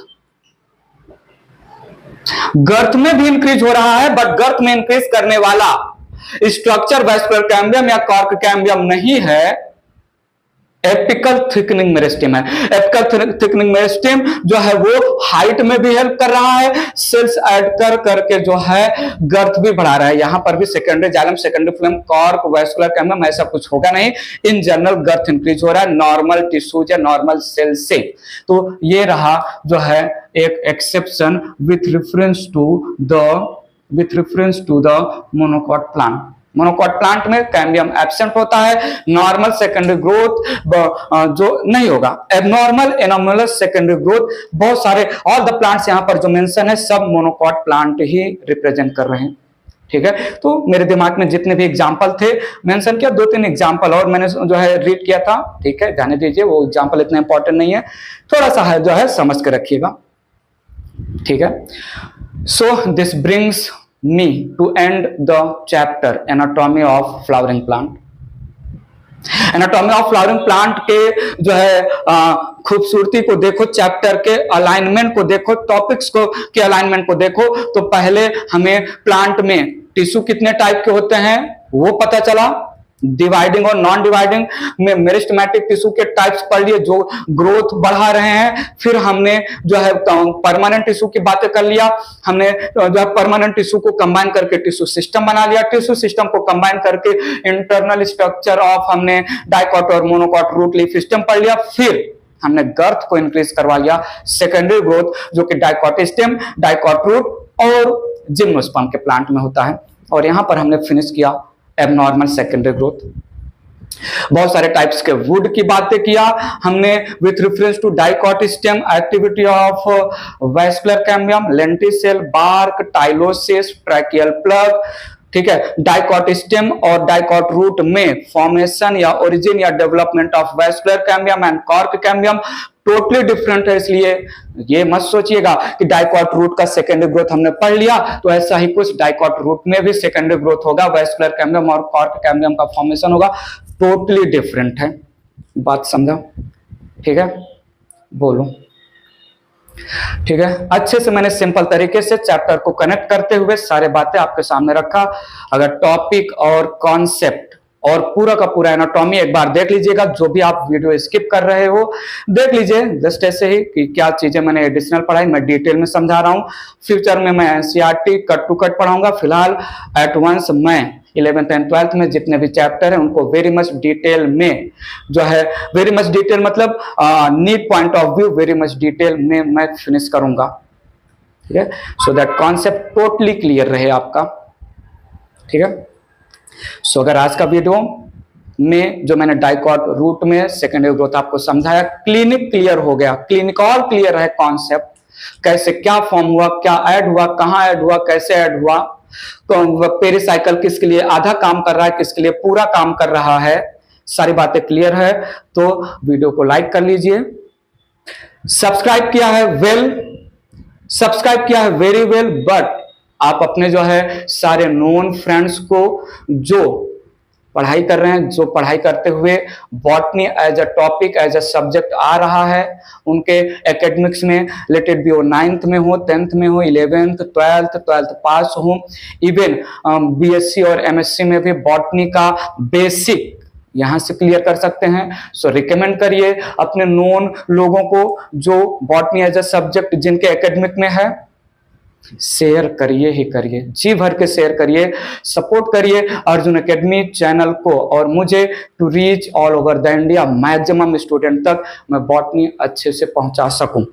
Girth में भी इंक्रीज हो रहा है, but गर्थ में increase करने वाला structure vascular cambium या cork cambium नहीं है, एपिकल थिकनिंग मेरिस्टेम है। एपिकल थिकनिंग मेरिस्टेम जो है वो हाइट में भी हेल्प कर रहा है, सेल्स ऐड कर करके जो है गर्थ भी बढ़ा रहा है। यहां पर भी secondary xylem, secondary flame, cork, vascular cambium ऐसा कुछ होगा नहीं, इन जनरल गर्थ इंक्रीज हो रहा है नॉर्मल टिश्यूज या नॉर्मल सेल से। तो ये रहा जो है एक exception with reference to the monocot plant. Monocot plant में कैम्बियम एब्सेंट होता है, नॉर्मल सेकेंडरी ग्रोथ जो नहीं होगा, एबनॉर्मल एनोमलस सेकेंडरी ग्रोथ। बहुत सारे ऑल द प्लांट्स यहाँ पर जो मेंशन है सब मोनोकॉट प्लांट ही रिप्रेजेंट कर रहे हैं, ठीक है। तो मेरे दिमाग में जितने भी एग्जाम्पल थे मेंशन किया, 2-3 एग्जाम्पल और मैंने जो है रीड किया था, ठीक है, जाने दीजिए, वो एग्जाम्पल इतना इंपॉर्टेंट नहीं है, थोड़ा सा है जो है समझ के रखिएगा, ठीक है। So this brings me to end the chapter anatomy of flowering plant। Anatomy of flowering plant के जो है खूबसूरती को देखो, चैप्टर के अलाइनमेंट को देखो, टॉपिक्स को के अलाइनमेंट को देखो, तो पहले हमें प्लांट में टिश्यू कितने टाइप के होते हैं वो पता चला, डिवाइडिंग और नॉन डिवाइडिंग में मेरिस्टेमेटिक टिश्यू के टाइप्स पढ़ लिए जो ग्रोथ बढ़ा रहे हैं। फिर हमने जो है परमानेंट टिश्यू की बातें कर लिया, हमने जो है परमानेंट टिश्यू को कंबाइन करके टिश्यू सिस्टम बना लिया, टिश्यू सिस्टम को कंबाइन करके इंटरनल स्ट्रक्चर ऑफ हमने डाइकॉट और मोनोकॉट रूट लीफ सिस्टम पढ़ लिया। फिर हमने गर्थ को इंक्रीज करवा लिया, सेकेंडरी ग्रोथ जो कि डाइकॉट स्टेम, डाइकॉट रूट और जिम्नोस्पर्म के प्लांट में होता है। और यहां पर हमने फिनिश किया एबनॉर्मल सेकेंडरी ग्रोथ। बहुत सारे टाइप्स के वुड की बातें किया हमने with reference to dicot stem, activity of vascular cambium, lenticel, bark, tylosis, tracheal plug, ठीक है। डाइकॉट स्टेम और डाइकॉट रूट में फॉर्मेशन या ओरिजिन या development of vascular cambium and cork cambium totally different है, इसलिए ये मत सोचिएगा कि डाइकॉट रूट का सेकेंडरी ग्रोथ हमने पढ़ लिया तो ऐसा ही कुछ डाइकॉट रूट में भी सेकेंडरी ग्रोथ होगा, वैस्कुलर कैम्बियम और कॉर्क कैम्बियम का फॉर्मेशन होगा, टोटली डिफरेंट है। बात समझा, ठीक है, बोलो, ठीक है। अच्छे से मैंने सिंपल तरीके से चैप्टर को कनेक्ट करते हुए सारे बातें आपके सामने रखा। अगर टॉपिक और कॉन्सेप्ट और पूरा का पूरा एनाटॉमी एक बार देख लीजिएगा, जो भी आप वीडियो स्किप कर रहे हो देख लीजिए, जस्ट ऐसे ही कि क्या चीजें मैंने एडिशनल पढ़ाई मैं डिटेल में समझा रहा हूं। फ्यूचर में मैं एनसीईआरटी कट टू कट पढ़ाऊंगा, फिलहाल एट वंस मैं 11th एंड 12th में जितने भी चैप्टर हैं उनको वेरी मच डिटेल में जो है, वेरी मच डिटेल मतलब need point of view, very much detail में मैं फिनिश करूंगा, ठीक है, so that concept totally clear रहे आपका, ठीक है। सो अगर आज का वीडियो में जो मैंने डाइकॉट रूट में सेकेंडरी ग्रोथ आपको समझाया, क्लिनिक क्लियर हो गया, क्लिनिकल क्लियर है कॉन्सेप्ट, कैसे क्या फॉर्म हुआ, क्या ऐड हुआ, कहां ऐड हुआ, कैसे ऐड हुआ, तो पेरिसाइकिल किसके लिए आधा काम कर रहा है, किसके लिए पूरा काम कर रहा है, सारी बातें क्लियर है। तो वीडियो को लाइक कर लीजिए, सब्सक्राइब किया है वेल, सब्सक्राइब किया है वेरी वेल, बट आप अपने जो है सारे नोन फ्रेंड्स को जो पढ़ाई कर रहे हैं, जो पढ़ाई करते हुए botany as a topic as a subject आ रहा है, उनके एकेडमिक्स में लेट इट बी हो 9th में हो, 10th में हो, 11th, 12th पास हो, इवन बीएससी और एमएससी में भी बॉटनी का बेसिक यहां से क्लियर कर सकते हैं। सो रिकमेंड करिए अपने नोन लोगों को जो बॉटनी एज अ सब्जेक्ट जिनके एकेडमिक में है, शेयर करिए ही करिए, जी भर के शेयर करिए, सपोर्ट करिए अर्जुन एकेडमी चैनल को और मुझे to reach all over the India maximum student तक मैं बॉटनी अच्छे से पहुंचा सकूं।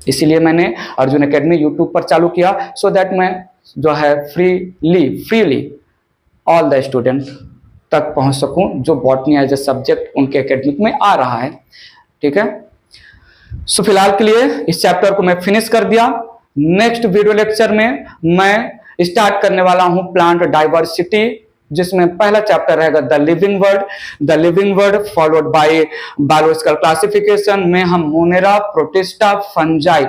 इसीलिए मैंने अर्जुन एकेडमी यूट्यूब पर चालू किया, सो दैट मैं जो है फ्रीली ऑल द स्टूडेंट तक पहुंच सकूं जो बॉटनी एज ए सब्जेक्ट उनके एकेडमिक में आ रहा है। ठीक है, सो फिलहाल के लिए इस चैप्टर को मैं फिनिश कर दिया। नेक्स्ट वीडियो लेक्चर में मैं स्टार्ट करने वाला हूं प्लांट डाइवर्सिटी, जिसमें पहला चैप्टर रहेगा the living word followed by biological classification में हम मोनेरा, प्रोटिस्टा, फंजाई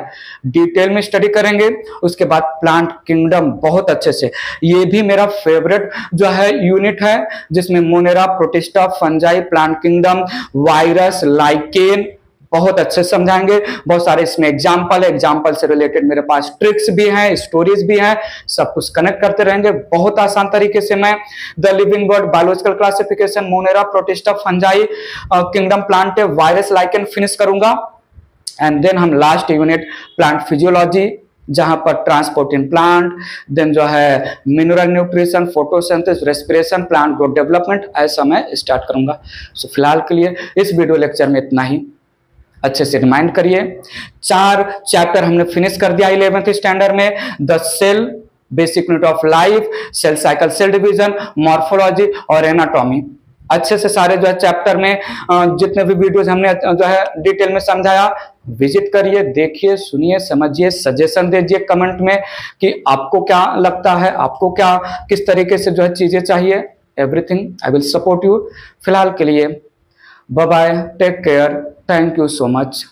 डिटेल में स्टडी करेंगे। उसके बाद प्लांट किंगडम बहुत अच्छे से, ये भी मेरा फेवरेट जो है यूनिट है, जिसमें Monera, protista, fungi, plant kingdom, virus, lichen बहुत अच्छे से समझाएंगे। बहुत सारे इसमें एग्जाम्पल से रिलेटेड मेरे पास ट्रिक्स भी हैं, स्टोरीज भी हैं, सब कुछ कनेक्ट करते रहेंगे बहुत आसान तरीके से। मैं the living word, biological classification, Monera, protista, fungi, kingdom, plant, virus, lichen finish करूंगा। एंड देन हम लास्ट यूनिट प्लांट फिजियोलॉजी, जहां पर ट्रांसपोर्ट इन प्लांट, देन जो है mineral nutrition, photosynthesis, respiration, plant growth development, ऐसा मैं स्टार्ट करूंगा। सो फिलहाल के लिए इस वीडियो लेक्चर में इतना ही। अच्छे से रिमाइंड करिए, 4 चैप्टर हमने फिनिश कर दिया 11th स्टैंडर्ड में, the cell, basic unit of life, cell cycle, cell division, morphology और एनाटॉमी। अच्छे से सारे जो है चैप्टर में जितने भी वीडियोस हमने जो है डिटेल में समझाया, विजिट करिए, देखिए, सुनिए, समझिए, सजेशन दीजिए कमेंट में कि आपको क्या लगता है, आपको क्या किस तरीके से जो है चीजें चाहिए। Everything I will support you. फिलहाल के लिए bye bye, take care, thank you so much.